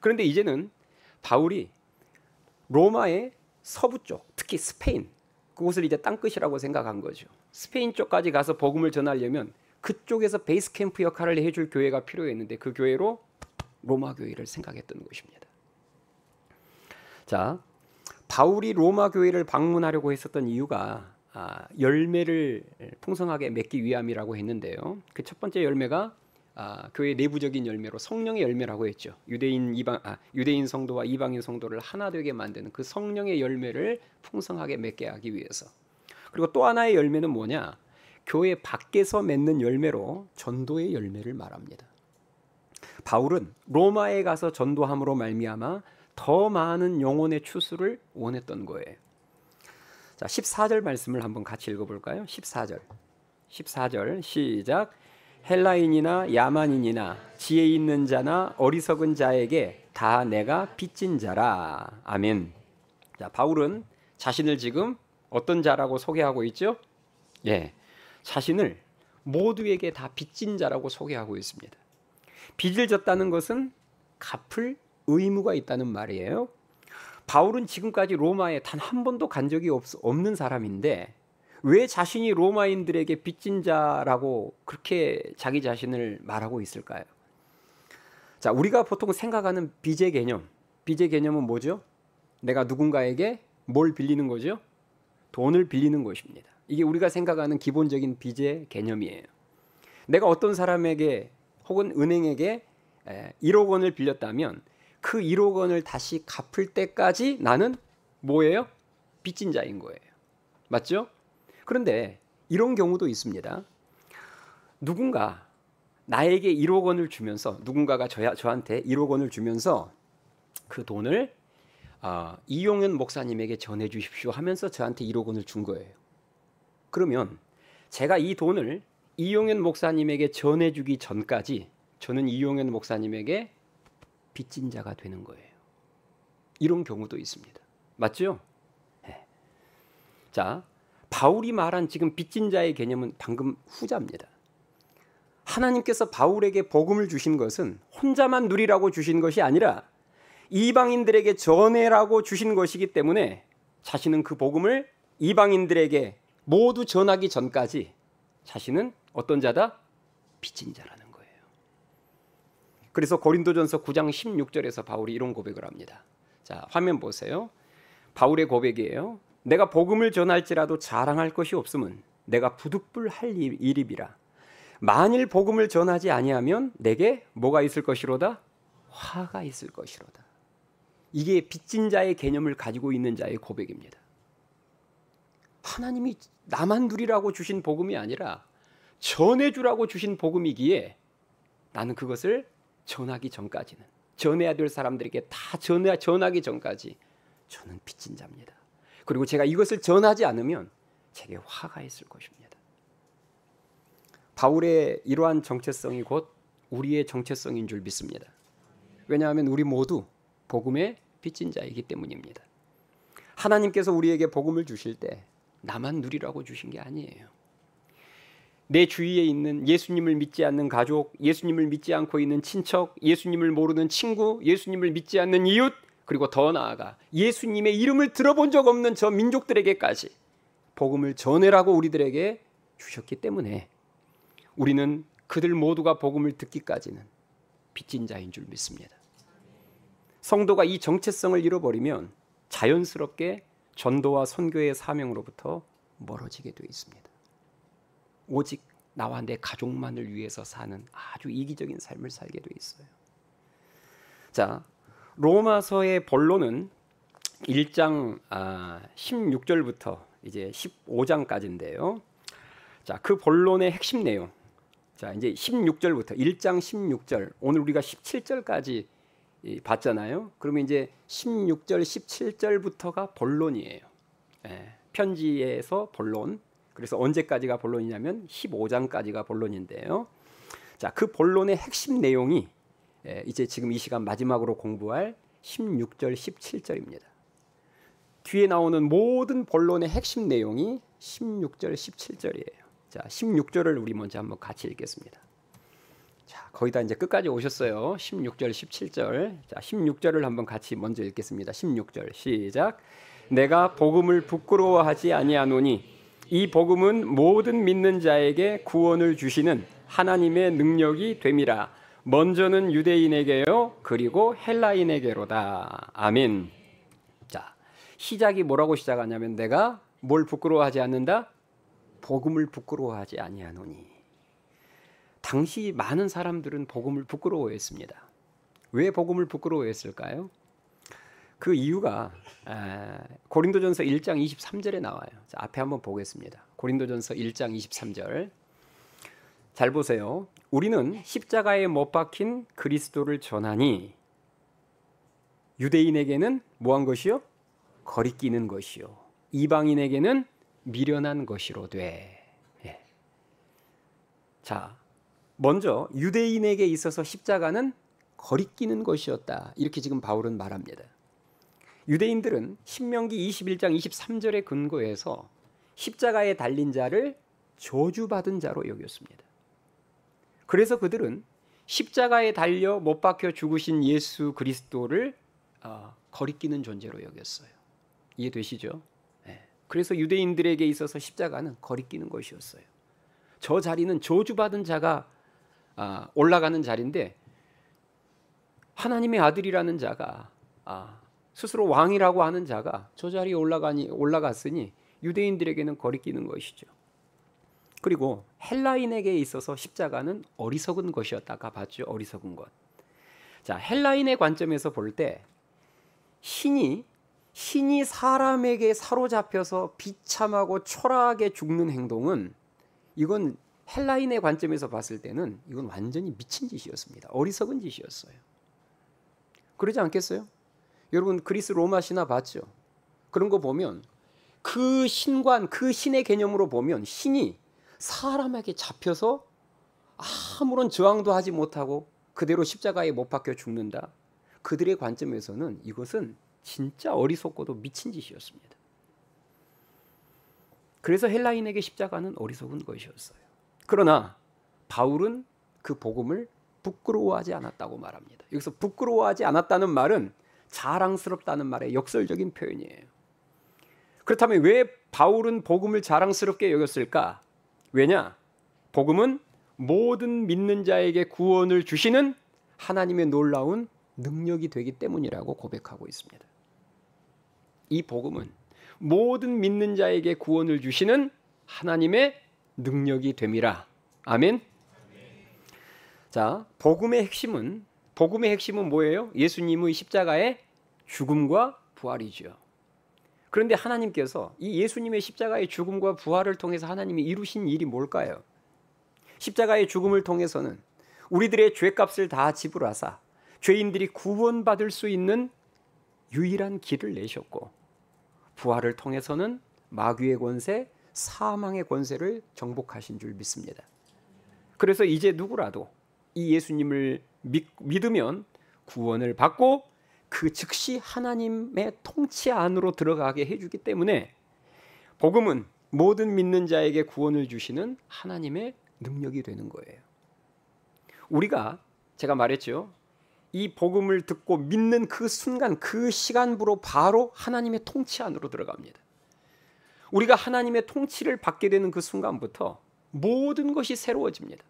그런데 이제는 바울이 로마의 서부 쪽, 특히 스페인, 그곳을 이제 땅끝이라고 생각한 거죠. 스페인 쪽까지 가서 복음을 전하려면 그쪽에서 베이스 캠프 역할을 해줄 교회가 필요했는데 그 교회로 로마 교회를 생각했던 것입니다. 자, 바울이 로마 교회를 방문하려고 했었던 이유가 열매를 풍성하게 맺기 위함이라고 했는데요. 그 첫 번째 열매가 교회 내부적인 열매로 성령의 열매라고 했죠. 유대인 성도와 이방인 성도를 하나 되게 만드는 그 성령의 열매를 풍성하게 맺게 하기 위해서. 그리고 또 하나의 열매는 뭐냐? 교회 밖에서 맺는 열매로 전도의 열매를 말합니다. 바울은 로마에 가서 전도함으로 말미암아 더 많은 영혼의 추수를 원했던 거예요. 자, 14절 말씀을 한번 같이 읽어볼까요? 14절 시작. 헬라인이나 야만인이나 지혜 있는 자나 어리석은 자에게 다 내가 빚진 자라. 아멘. 자, 바울은 자신을 지금 어떤 자라고 소개하고 있죠? 예, 자신을 모두에게 다 빚진 자라고 소개하고 있습니다. 빚을 졌다는 것은 갚을 의무가 있다는 말이에요. 바울은 지금까지 로마에 단 한 번도 간 적이 없는 사람인데 왜 자신이 로마인들에게 빚진 자라고 그렇게 자기 자신을 말하고 있을까요? 자, 우리가 보통 생각하는 빚의 개념은 뭐죠? 내가 누군가에게 뭘 빌리는 거죠? 돈을 빌리는 것입니다. 이게 우리가 생각하는 기본적인 빚의 개념이에요. 내가 어떤 사람에게 혹은 은행에게 1억 원을 빌렸다면 그 1억 원을 다시 갚을 때까지 나는 뭐예요? 빚진 자인 거예요. 맞죠? 그런데 이런 경우도 있습니다. 누군가 나에게 1억 원을 주면서 누군가가 저한테 1억 원을 주면서 그 돈을 이용현 목사님에게 전해 주십시오 하면서 저한테 1억 원을 준 거예요. 그러면 제가 이 돈을 이용현 목사님에게 전해주기 전까지 저는 이용현 목사님에게 빚진 자가 되는 거예요. 이런 경우도 있습니다. 맞죠? 네. 자, 바울이 말한 지금 빚진 자의 개념은 방금 후자입니다. 하나님께서 바울에게 복음을 주신 것은 혼자만 누리라고 주신 것이 아니라 이방인들에게 전해라고 주신 것이기 때문에 자신은 그 복음을 이방인들에게 모두 전하기 전까지 자신은 어떤 자다? 빚진 자라는 거예요. 그래서 고린도전서 9장 16절에서 바울이 이런 고백을 합니다. 자, 화면 보세요. 바울의 고백이에요. 내가 복음을 전할지라도 자랑할 것이 없음은 내가 부득불할 일이라. 만일 복음을 전하지 아니하면 내게 뭐가 있을 것이로다? 화가 있을 것이로다. 이게 빚진 자의 개념을 가지고 있는 자의 고백입니다. 하나님이 나만 누리라고 주신 복음이 아니라 전해주라고 주신 복음이기에 나는 그것을 전하기 전까지는, 전해야 될 사람들에게 다 전하기 전까지 저는 빚진 자입니다. 그리고 제가 이것을 전하지 않으면 제게 화가 있을 것입니다. 바울의 이러한 정체성이 곧 우리의 정체성인 줄 믿습니다. 왜냐하면 우리 모두 복음의 빚진 자이기 때문입니다. 하나님께서 우리에게 복음을 주실 때 나만 누리라고 주신 게 아니에요. 내 주위에 있는 예수님을 믿지 않는 가족, 예수님을 믿지 않고 있는 친척, 예수님을 모르는 친구, 예수님을 믿지 않는 이웃, 그리고 더 나아가 예수님의 이름을 들어본 적 없는 저 민족들에게까지 복음을 전해라고 우리들에게 주셨기 때문에 우리는 그들 모두가 복음을 듣기까지는 빚진 자인 줄 믿습니다. 성도가 이 정체성을 잃어버리면 자연스럽게 전도와 선교의 사명으로부터 멀어지게 되어 있습니다. 오직 나와 내 가족만을 위해서 사는 아주 이기적인 삶을 살게 되어 있어요. 자, 로마서의 본론은 1장 16절부터 이제 15장까지인데요. 자, 그 본론의 핵심 내용. 자, 이제 16절부터 1장 16절. 오늘 우리가 17절까지 봤잖아요. 그러면 이제 16절, 17절부터가 본론이에요. 편지에서 본론. 그래서 언제까지가 본론이냐면 15장까지가 본론인데요. 자, 그 본론의 핵심 내용이 이제 지금 이 시간 마지막으로 공부할 16절, 17절입니다. 뒤에 나오는 모든 본론의 핵심 내용이 16절, 17절이에요. 자, 16절을 우리 먼저 한번 같이 읽겠습니다. 자, 거의 다 이제 끝까지 오셨어요. 16절, 17절. 자, 16절을 한번 같이 먼저 읽겠습니다. 16절 시작. 내가 복음을 부끄러워하지 아니하노니 이 복음은 모든 믿는 자에게 구원을 주시는 하나님의 능력이 됨이라. 먼저는 유대인에게요, 그리고 헬라인에게로다. 아멘. 자, 시작이 뭐라고 시작하냐면 내가 뭘 부끄러워하지 않는다? 복음을 부끄러워하지 아니하노니. 당시 많은 사람들은 복음을 부끄러워했습니다. 왜 복음을 부끄러워했을까요? 그 이유가 고린도전서 1장 23절에 나와요. 자, 앞에 한번 보겠습니다. 고린도전서 1장 23절. 잘 보세요. 우리는 십자가에 못 박힌 그리스도를 전하니 유대인에게는 뭐한 것이요? 거리끼는 것이요. 이방인에게는 미련한 것이로되. 자, 먼저 유대인에게 있어서 십자가는 거리끼는 것이었다. 이렇게 지금 바울은 말합니다. 유대인들은 신명기 21장 23절의 근거에서 십자가에 달린 자를 저주받은 자로 여겼습니다. 그래서 그들은 십자가에 달려 못 박혀 죽으신 예수 그리스도를 거리끼는 존재로 여겼어요. 이해되시죠? 그래서 유대인들에게 있어서 십자가는 거리끼는 것이었어요. 저 자리는 저주받은 자가 올라가는 자리인데 하나님의 아들이라는 자가 스스로 왕이라고 하는 자가 저 자리에 올라갔으니 유대인들에게는 거리끼는 것이죠. 그리고 헬라인에게 있어서 십자가는 어리석은 것이었다가 봤죠. 어리석은 것. 자, 헬라인의 관점에서 볼 때 신이 사람에게 사로잡혀서 비참하고 초라하게 죽는 행동은 이건 헬라인의 관점에서 봤을 때는 이건 완전히 미친 짓이었습니다. 어리석은 짓이었어요. 그러지 않겠어요? 여러분 그리스 로마 신화 봤죠? 그런 거 보면 그 신관, 그 신의 개념으로 보면 신이 사람에게 잡혀서 아무런 저항도 하지 못하고 그대로 십자가에 못 박혀 죽는다. 그들의 관점에서는 이것은 진짜 어리석고도 미친 짓이었습니다. 그래서 헬라인에게 십자가는 어리석은 것이었어요. 그러나 바울은 그 복음을 부끄러워하지 않았다고 말합니다. 여기서 부끄러워하지 않았다는 말은 자랑스럽다는 말의 역설적인 표현이에요. 그렇다면 왜 바울은 복음을 자랑스럽게 여겼을까? 왜냐? 복음은 모든 믿는 자에게 구원을 주시는 하나님의 놀라운 능력이 되기 때문이라고 고백하고 있습니다. 이 복음은 모든 믿는 자에게 구원을 주시는 하나님의 능력이 됨이라. 아멘. 자, 복음의 핵심은 뭐예요? 예수님의 십자가의 죽음과 부활이죠. 그런데 하나님께서 이 예수님의 십자가의 죽음과 부활을 통해서 하나님이 이루신 일이 뭘까요? 십자가의 죽음을 통해서는 우리들의 죄값을 다 지불하사 죄인들이 구원받을 수 있는 유일한 길을 내셨고, 부활을 통해서는 마귀의 권세, 사망의 권세를 정복하신 줄 믿습니다. 그래서 이제 누구라도 이 예수님을 믿으면 구원을 받고 그 즉시 하나님의 통치 안으로 들어가게 해주기 때문에 복음은 모든 믿는 자에게 구원을 주시는 하나님의 능력이 되는 거예요. 우리가 제가 말했죠. 이 복음을 듣고 믿는 그 순간, 그 시간부로 바로 하나님의 통치 안으로 들어갑니다. 우리가 하나님의 통치를 받게 되는 그 순간부터 모든 것이 새로워집니다.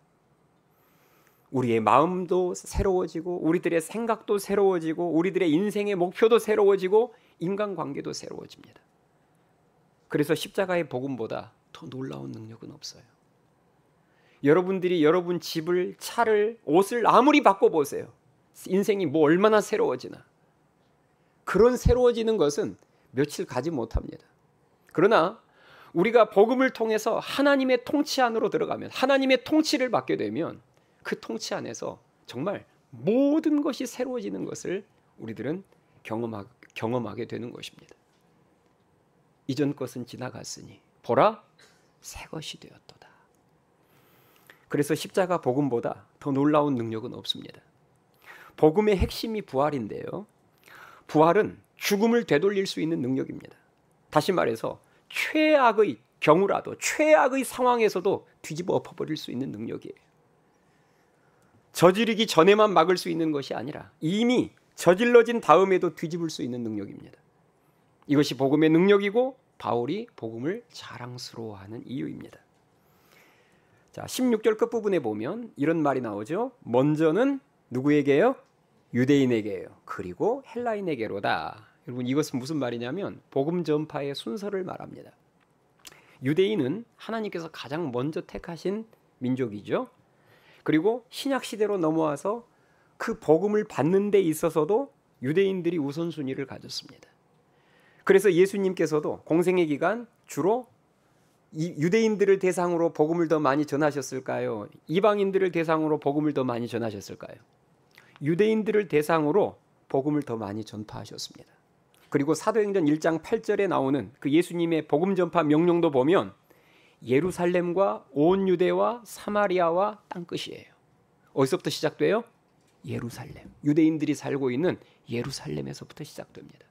우리의 마음도 새로워지고 우리들의 생각도 새로워지고 우리들의 인생의 목표도 새로워지고 인간관계도 새로워집니다. 그래서 십자가의 복음보다 더 놀라운 능력은 없어요. 여러분들이 여러분 집을, 차를, 옷을 아무리 바꿔보세요. 인생이 뭐 얼마나 새로워지나. 그런 새로워지는 것은 며칠 가지 못합니다. 그러나 우리가 복음을 통해서 하나님의 통치 안으로 들어가면, 하나님의 통치를 받게 되면 그 통치 안에서 정말 모든 것이 새로워지는 것을 우리들은 경험하게 되는 것입니다. 이전 것은 지나갔으니 보라 새 것이 되었도다. 그래서 십자가 복음보다 더 놀라운 능력은 없습니다. 복음의 핵심이 부활인데요. 부활은 죽음을 되돌릴 수 있는 능력입니다. 다시 말해서 최악의 경우라도, 최악의 상황에서도 뒤집어 엎어버릴 수 있는 능력이에요. 저지르기 전에만 막을 수 있는 것이 아니라 이미 저질러진 다음에도 뒤집을 수 있는 능력입니다. 이것이 복음의 능력이고 바울이 복음을 자랑스러워하는 이유입니다. 자, 16절 끝부분에 보면 이런 말이 나오죠. 먼저는 누구에게요? 유대인에게요. 그리고 헬라인에게로다. 여러분, 이것은 무슨 말이냐면 복음 전파의 순서를 말합니다. 유대인은 하나님께서 가장 먼저 택하신 민족이죠. 그리고 신약 시대로 넘어와서 그 복음을 받는 데 있어서도 유대인들이 우선순위를 가졌습니다. 그래서 예수님께서도 공생의 기간 주로 유대인들을 대상으로 복음을 더 많이 전하셨을까요? 이방인들을 대상으로 복음을 더 많이 전하셨을까요? 유대인들을 대상으로 복음을 더 많이 전파하셨습니다. 그리고 사도행전 1장 8절에 나오는 그 예수님의 복음 전파 명령도 보면 예루살렘과 온 유대와 사마리아와 땅끝이에요. 어디서부터 시작돼요? 예루살렘. 유대인들이 살고 있는 예루살렘에서부터 시작됩니다.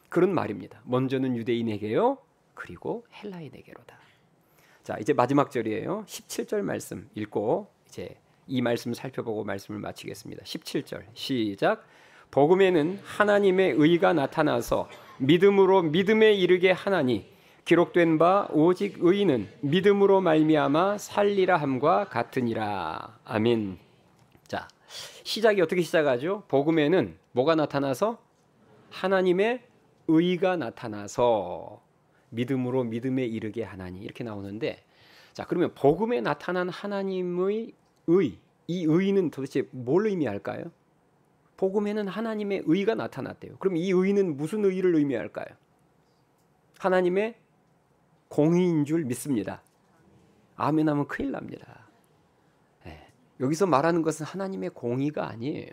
그런 말입니다. 먼저는 유대인에게요. 그리고 헬라인에게로다. 자, 이제 마지막 절이에요. 17절 말씀 읽고 이제 이 말씀 살펴보고 말씀을 마치겠습니다. 17절 시작. 복음에는 하나님의 의가 나타나서 믿음으로 믿음에 이르게 하나니 기록된 바 오직 의인은 믿음으로 말미암아 살리라 함과 같으니라. 아멘. 자, 시작이 어떻게 시작하죠? 복음에는 뭐가 나타나서? 하나님의 의가 나타나서 믿음으로 믿음에 이르게 하나니, 이렇게 나오는데, 자, 그러면 복음에 나타난 하나님의 의, 이 의는 도대체 뭘 의미할까요? 복음에는 하나님의 의가 나타났대요. 그럼 이 의는 무슨 의를 의미할까요? 하나님의 공의인 줄 믿습니다. 아멘 하면 큰일 납니다. 네. 여기서 말하는 것은 하나님의 공의가 아니에요.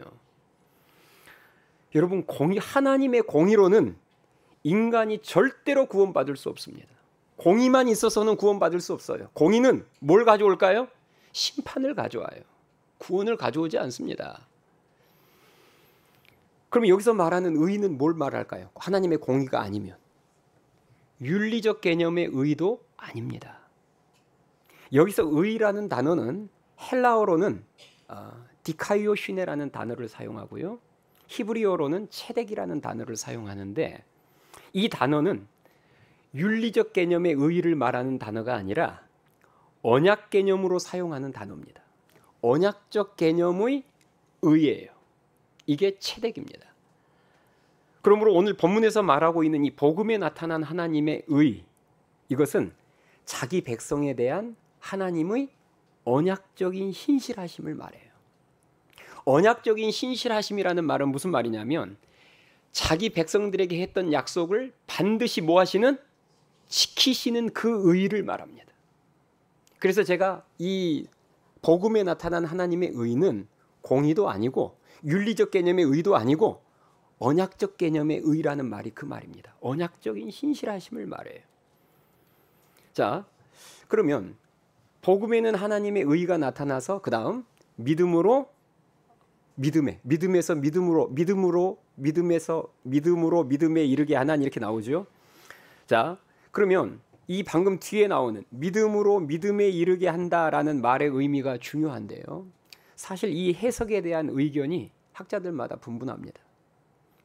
여러분, 하나님의 공의로는 인간이 절대로 구원받을 수 없습니다. 공의만 있어서는 구원받을 수 없어요. 공의는 뭘 가져올까요? 심판을 가져와요. 구원을 가져오지 않습니다. 그럼 여기서 말하는 의는 뭘 말할까요? 하나님의 공의가 아니면 윤리적 개념의 의도 아닙니다. 여기서 의라는 단어는 헬라어로는 디카이오시네라는 단어를 사용하고요. 히브리어로는 체덱이라는 단어를 사용하는데, 이 단어는 윤리적 개념의 의의를 말하는 단어가 아니라 언약 개념으로 사용하는 단어입니다. 언약적 개념의 의예요. 이게 체덱입니다. 그러므로 오늘 본문에서 말하고 있는 이 복음에 나타난 하나님의 의, 이것은 자기 백성에 대한 하나님의 언약적인 신실하심을 말해요. 언약적인 신실하심이라는 말은 무슨 말이냐면 자기 백성들에게 했던 약속을 반드시 뭐 하시는? 지키시는 그 의를 말합니다. 그래서 제가 이 복음에 나타난 하나님의 의는 공의도 아니고 윤리적 개념의 의도 아니고 언약적 개념의 의라는 말이 그 말입니다. 언약적인 신실하심을 말해요. 자, 그러면 복음에는 하나님의 의가 나타나서 그 다음 믿음으로 믿음에서 믿음으로 믿음에서 믿음으로 믿음에 이르게 하나니, 이렇게 나오죠. 자, 그러면 이 방금 뒤에 나오는 믿음으로 믿음에 이르게 한다라는 말의 의미가 중요한데요. 사실 이 해석에 대한 의견이 학자들마다 분분합니다.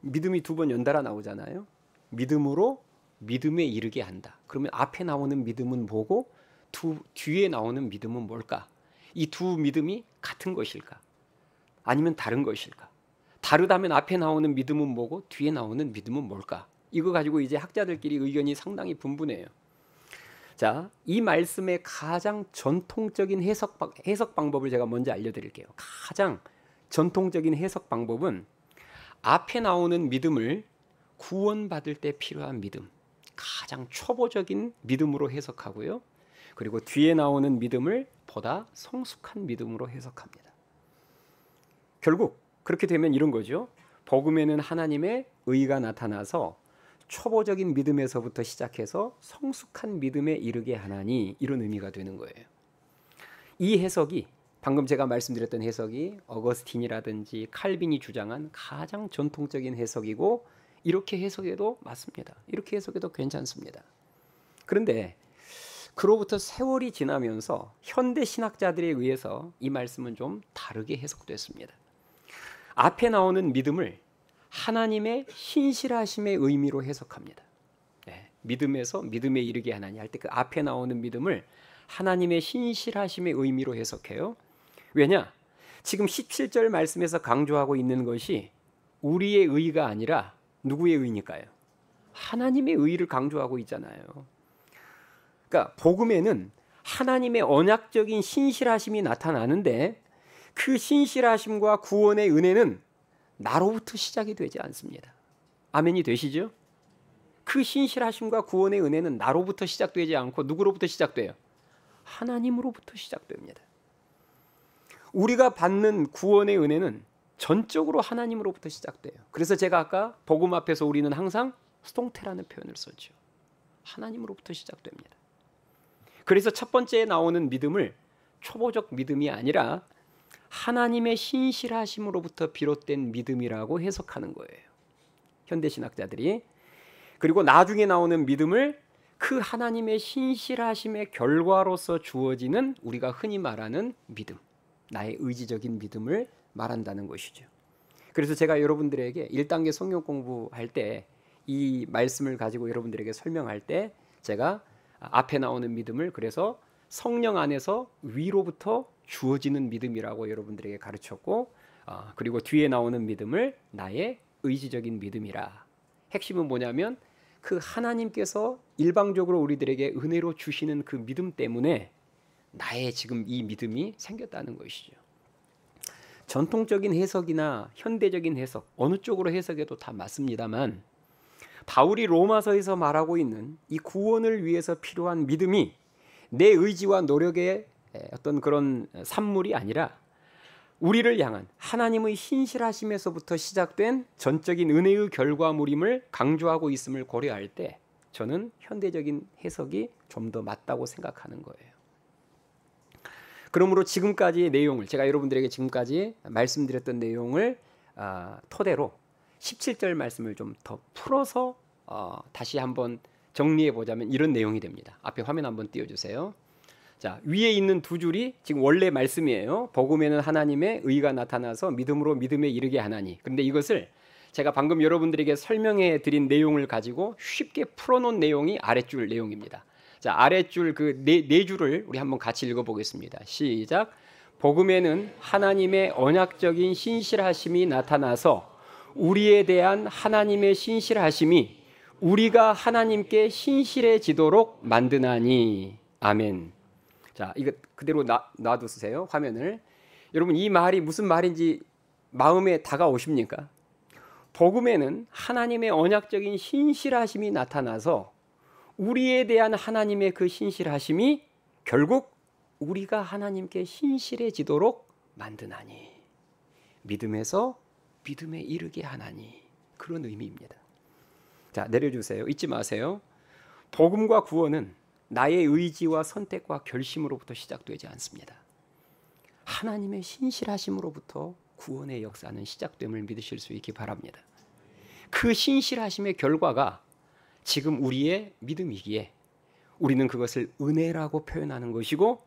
믿음이 두 번 연달아 나오잖아요. 믿음으로 믿음에 이르게 한다. 그러면 앞에 나오는 믿음은 뭐고 뒤에 나오는 믿음은 뭘까? 이 두 믿음이 같은 것일까? 아니면 다른 것일까? 다르다면 앞에 나오는 믿음은 뭐고 뒤에 나오는 믿음은 뭘까? 이거 가지고 이제 학자들끼리 의견이 상당히 분분해요. 자, 이 말씀의 가장 전통적인 해석 방법을 제가 먼저 알려드릴게요. 가장 전통적인 해석 방법은 앞에 나오는 믿음을 구원받을 때 필요한 믿음, 가장 초보적인 믿음으로 해석하고요. 그리고 뒤에 나오는 믿음을 보다 성숙한 믿음으로 해석합니다. 결국 그렇게 되면 이런 거죠. 복음에는 하나님의 의가 나타나서 초보적인 믿음에서부터 시작해서 성숙한 믿음에 이르게 하나니, 이런 의미가 되는 거예요. 이 해석이 방금 제가 말씀드렸던 해석이 어거스틴이라든지 칼빈이 주장한 가장 전통적인 해석이고, 이렇게 해석해도 맞습니다. 이렇게 해석해도 괜찮습니다. 그런데 그로부터 세월이 지나면서 현대 신학자들에 의해서 이 말씀은 좀 다르게 해석됐습니다. 앞에 나오는 믿음을 하나님의 신실하심의 의미로 해석합니다. 네, 믿음에서 믿음에 이르게 하나니 할 때 그 앞에 나오는 믿음을 하나님의 신실하심의 의미로 해석해요. 왜냐? 지금 17절 말씀에서 강조하고 있는 것이 우리의 의가 아니라 누구의 의니까요? 하나님의 의를 강조하고 있잖아요. 그러니까 복음에는 하나님의 언약적인 신실하심이 나타나는데, 그 신실하심과 구원의 은혜는 나로부터 시작이 되지 않습니다. 아멘이 되시죠? 그 신실하심과 구원의 은혜는 나로부터 시작되지 않고 누구로부터 시작돼요? 하나님으로부터 시작됩니다. 우리가 받는 구원의 은혜는 전적으로 하나님으로부터 시작돼요. 그래서 제가 아까 복음 앞에서 우리는 항상 스통테라는 표현을 썼죠. 하나님으로부터 시작됩니다. 그래서 첫 번째에 나오는 믿음을 초보적 믿음이 아니라 하나님의 신실하심으로부터 비롯된 믿음이라고 해석하는 거예요, 현대신학자들이. 그리고 나중에 나오는 믿음을 그 하나님의 신실하심의 결과로서 주어지는 우리가 흔히 말하는 믿음, 나의 의지적인 믿음을 말한다는 것이죠. 그래서 제가 여러분들에게 1단계 성경 공부할 때 이 말씀을 가지고 여러분들에게 설명할 때 제가 앞에 나오는 믿음을 그래서 성령 안에서 위로부터 주어지는 믿음이라고 여러분들에게 가르쳤고, 그리고 뒤에 나오는 믿음을 나의 의지적인 믿음이라. 핵심은 뭐냐면 그 하나님께서 일방적으로 우리들에게 은혜로 주시는 그 믿음 때문에 나의 지금 이 믿음이 생겼다는 것이죠. 전통적인 해석이나 현대적인 해석, 어느 쪽으로 해석해도 다 맞습니다만, 바울이 로마서에서 말하고 있는 이 구원을 위해서 필요한 믿음이 내 의지와 노력의 어떤 그런 산물이 아니라 우리를 향한 하나님의 신실하심에서부터 시작된 전적인 은혜의 결과물임을 강조하고 있음을 고려할 때 저는 현대적인 해석이 좀 더 맞다고 생각하는 거예요. 그러므로 지금까지의 내용을, 제가 여러분들에게 지금까지 말씀드렸던 내용을 토대로 17절 말씀을 좀 더 풀어서 다시 한번 정리해 보자면 이런 내용이 됩니다. 앞에 화면 한번 띄워주세요. 자, 위에 있는 두 줄이 지금 원래 말씀이에요. 복음에는 하나님의 의가 나타나서 믿음으로 믿음에 이르게 하나니. 그런데 이것을 제가 방금 여러분들에게 설명해 드린 내용을 가지고 쉽게 풀어놓은 내용이 아랫줄 내용입니다. 자, 아랫줄 그 네 줄을 우리 한번 같이 읽어보겠습니다. 시작. 복음에는 하나님의 언약적인 신실하심이 나타나서 우리에 대한 하나님의 신실하심이 우리가 하나님께 신실해지도록 만드나니. 아멘. 자, 이거 그대로 놔두세요, 화면을. 여러분, 이 말이 무슨 말인지 마음에 다가오십니까? 복음에는 하나님의 언약적인 신실하심이 나타나서 우리에 대한 하나님의 그 신실하심이 결국 우리가 하나님께 신실해지도록 만드나니. 믿음에서 믿음에 이르게 하나니. 그런 의미입니다. 자, 내려주세요. 잊지 마세요. 복음과 구원은 나의 의지와 선택과 결심으로부터 시작되지 않습니다. 하나님의 신실하심으로부터 구원의 역사는 시작됨을 믿으실 수 있기 바랍니다. 그 신실하심의 결과가 지금 우리의 믿음이기에 우리는 그것을 은혜라고 표현하는 것이고,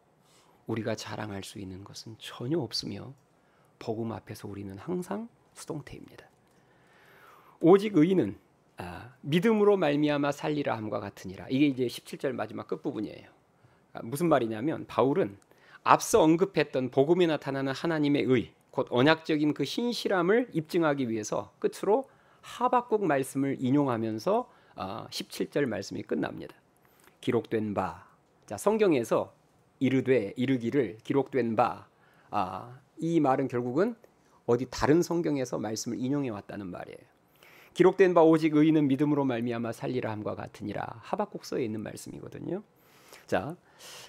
우리가 자랑할 수 있는 것은 전혀 없으며 복음 앞에서 우리는 항상 수동태입니다. 오직 의인은 믿음으로 말미암아 살리라 함과 같으니라. 이게 이제 17절 마지막 끝부분이에요. 무슨 말이냐면 바울은 앞서 언급했던 복음에 나타나는 하나님의 의, 곧 언약적인 그 신실함을 입증하기 위해서 끝으로 하박국 말씀을 인용하면서 17절 말씀이 끝납니다. 기록된 바. 자, 성경에서 이르기를 기록된 바. 이 말은 결국은 어디 다른 성경에서 말씀을 인용해 왔다는 말이에요. 기록된 바 오직 의인은 믿음으로 말미암아 살리라 함과 같으니라. 하박국서에 있는 말씀이거든요. 자,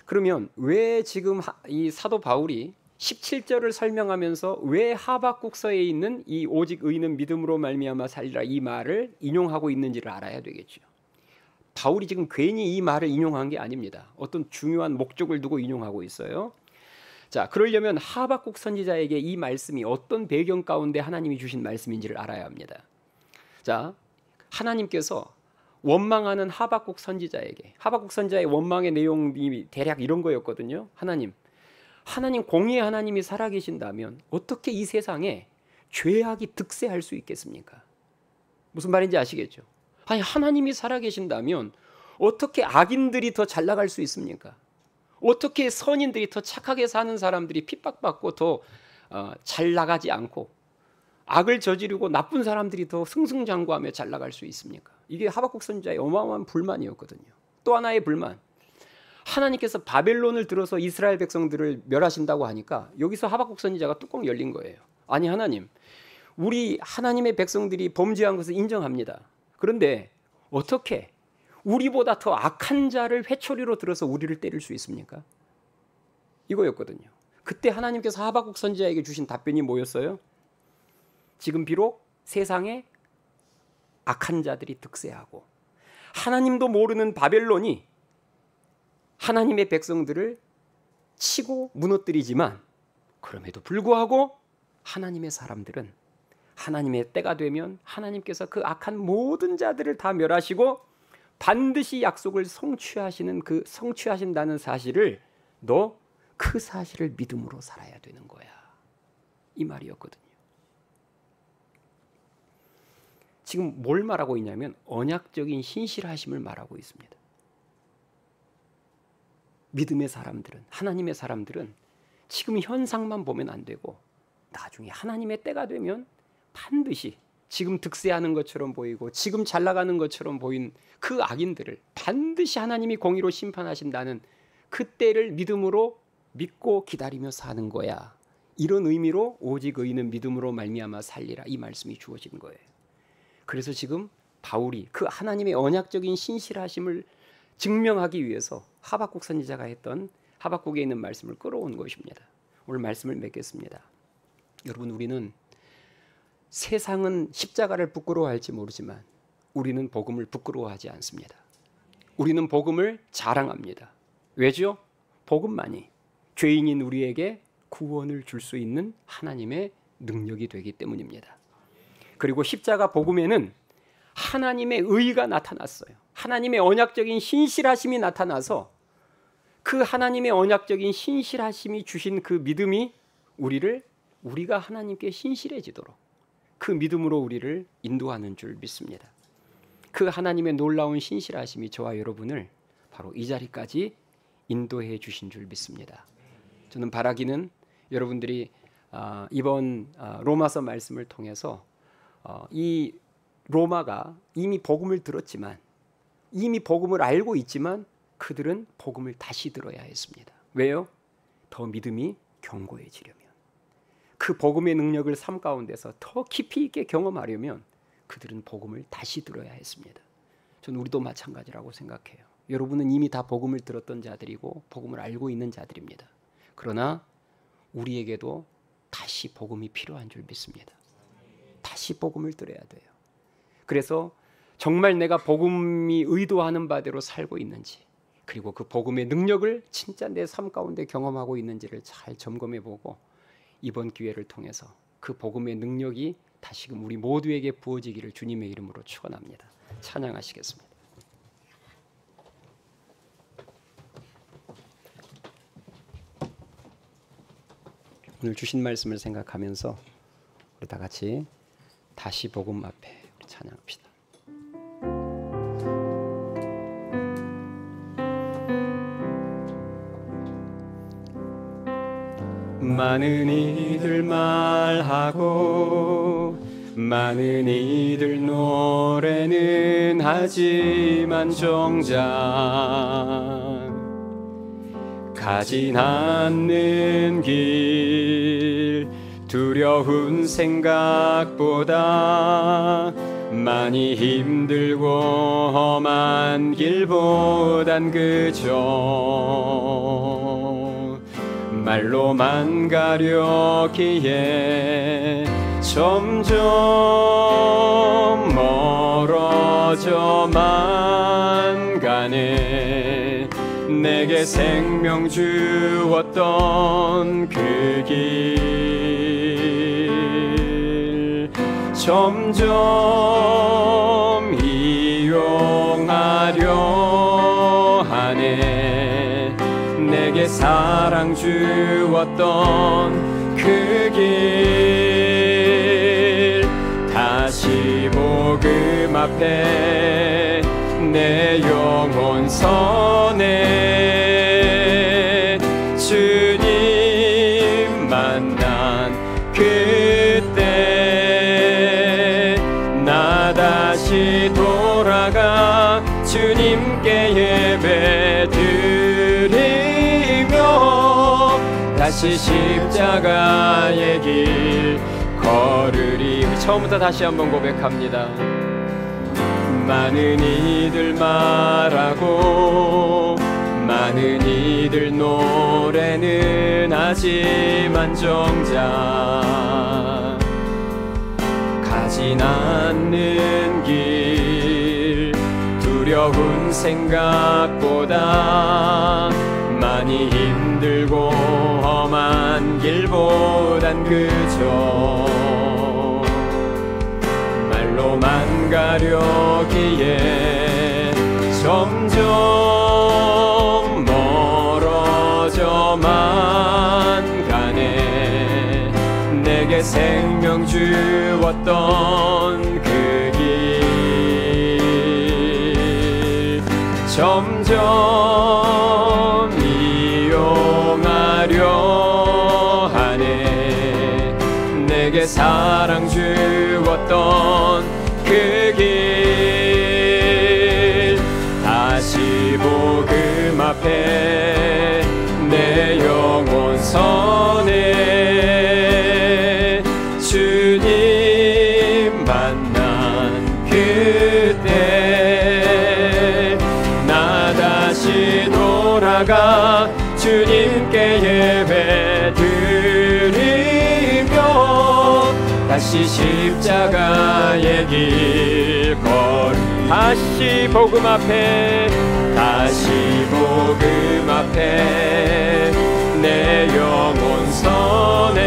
그러면 왜 지금 이 사도 바울이 17절을 설명하면서 왜 하박국서에 있는 이 오직 의인은 믿음으로 말미암아 살리라 이 말을 인용하고 있는지를 알아야 되겠죠. 바울이 지금 괜히 이 말을 인용한 게 아닙니다. 어떤 중요한 목적을 두고 인용하고 있어요. 자, 그러려면 하박국 선지자에게 이 말씀이 어떤 배경 가운데 하나님이 주신 말씀인지를 알아야 합니다. 자, 하나님께서 원망하는 하박국 선지자에게, 하박국 선지자의 원망의 내용이 대략 이런 거였거든요. 하나님 공의의 하나님이 살아계신다면 어떻게 이 세상에 죄악이 득세할 수 있겠습니까? 무슨 말인지 아시겠죠? 아니, 하나님이 살아계신다면 어떻게 악인들이 더 잘 나갈 수 있습니까? 어떻게 선인들이 더 착하게 사는 사람들이 핍박받고 더 잘 나가지 않고 악을 저지르고 나쁜 사람들이 더 승승장구하며 잘 나갈 수 있습니까? 이게 하박국 선지자의 어마어마한 불만이었거든요. 또 하나의 불만, 하나님께서 바벨론을 들어서 이스라엘 백성들을 멸하신다고 하니까 여기서 하박국 선지자가 뚜껑 열린 거예요. 아니, 하나님, 우리 하나님의 백성들이 범죄한 것을 인정합니다. 그런데 어떻게 우리보다 더 악한 자를 회초리로 들어서 우리를 때릴 수 있습니까? 이거였거든요. 그때 하나님께서 하박국 선지자에게 주신 답변이 뭐였어요? 지금 비록 세상에 악한 자들이 득세하고 하나님도 모르는 바벨론이 하나님의 백성들을 치고 무너뜨리지만 그럼에도 불구하고 하나님의 사람들은 하나님의 때가 되면 하나님께서 그 악한 모든 자들을 다 멸하시고 반드시 약속을 성취하신다는 사실을 너 그 사실을 믿음으로 살아야 되는 거야. 이 말이었거든요. 지금 뭘 말하고 있냐면 언약적인 신실하심을 말하고 있습니다. 믿음의 사람들은, 하나님의 사람들은 지금 현상만 보면 안 되고 나중에 하나님의 때가 되면 반드시 지금 득세하는 것처럼 보이고 지금 잘 나가는 것처럼 보인 그 악인들을 반드시 하나님이 공의로 심판하신다는 그 때를 믿음으로 믿고 기다리며 사는 거야. 이런 의미로 오직 의인은 믿음으로 말미암아 살리라 이 말씀이 주어진 거예요. 그래서 지금 바울이 그 하나님의 언약적인 신실하심을 증명하기 위해서 하박국 선지자가 했던 하박국에 있는 말씀을 끌어온 것입니다. 오늘 말씀을 맺겠습니다. 여러분, 우리는 세상은 십자가를 부끄러워할지 모르지만 우리는 복음을 부끄러워하지 않습니다. 우리는 복음을 자랑합니다. 왜죠? 복음만이 죄인인 우리에게 구원을 줄 수 있는 하나님의 능력이 되기 때문입니다. 그리고 십자가 복음에는 하나님의 의가 나타났어요. 하나님의 언약적인 신실하심이 나타나서 그 하나님의 언약적인 신실하심이 주신 그 믿음이 우리가 하나님께 신실해지도록 그 믿음으로 우리를 인도하는 줄 믿습니다. 그 하나님의 놀라운 신실하심이 저와 여러분을 바로 이 자리까지 인도해 주신 줄 믿습니다. 저는 바라기는 여러분들이 이번 로마서 말씀을 통해서 이 로마가 이미 복음을 들었지만 이미 복음을 알고 있지만 그들은 복음을 다시 들어야 했습니다. 왜요? 더 믿음이 견고해지려면, 그 복음의 능력을 삶 가운데서 더 깊이 있게 경험하려면 그들은 복음을 다시 들어야 했습니다. 저는 우리도 마찬가지라고 생각해요. 여러분은 이미 다 복음을 들었던 자들이고 복음을 알고 있는 자들입니다. 그러나 우리에게도 다시 복음이 필요한 줄 믿습니다. 다시 복음을 들어야 돼요. 그래서 정말 내가 복음이 의도하는 바대로 살고 있는지, 그리고 그 복음의 능력을 진짜 내 삶 가운데 경험하고 있는지를 잘 점검해보고 이번 기회를 통해서 그 복음의 능력이 다시금 우리 모두에게 부어지기를 주님의 이름으로 축원합니다. 찬양하시겠습니다. 오늘 주신 말씀을 생각하면서 우리 다 같이 다시 복음 앞에 우리 찬양합시다. 많은 이들 말하고 많은 이들 노래는 하지만 정작 가진 않는 길 두려운 생각보다 많이 힘들고 험한 길보단 그저 말로만 가려기에 점점 멀어져만 가네. 내게 생명 주었던 그 길 점점 이용하려 하네. 내게 사랑 주었던 그 길 다시 복음 앞에 내 영혼 선에 주님 만난 그때 나 다시 돌아가 주님께 예배 드리며 다시 십자가의 길 걸으리. 처음부터 다시 한번 고백합니다. 많은 이들 말하고 많은 이들 노래는 하지만 정작 가진 않는 길 두려운 생각보다 많이 힘들고 험한 길보단 그저 말로만 가려기에 점점 멀어져만 가네. 내게 생명 주었던 그 길 점점 이용하려 하네. 내게 사랑 주었던 그 길 다시 복음 앞에 내 영혼 선에 주님 만난 그때 나 다시 돌아가 주님께 예배 드리며 다시 십자가의 길 걸으리. 다시 복음 앞에 다시 복음 앞에 내 영혼 선에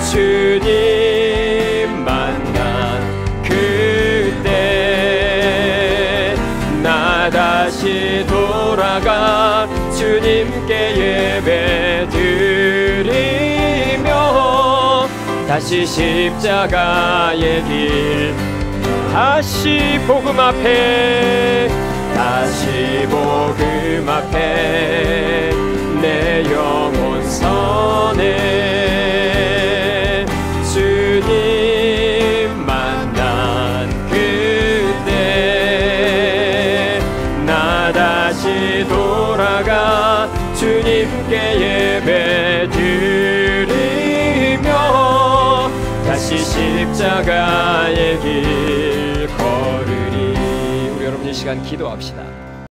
주님 만난 그때 나 다시 돌아가 주님께 예배 드리며 다시 십자가의 길 다시 복음 앞에 다시 복음 앞에 내 영혼 선에 주님 만난 그때 나 다시 돌아가 주님께 예배 드리며 다시 십자가의 길 걸으리. 우리 여러분 이 시간 기도합시다.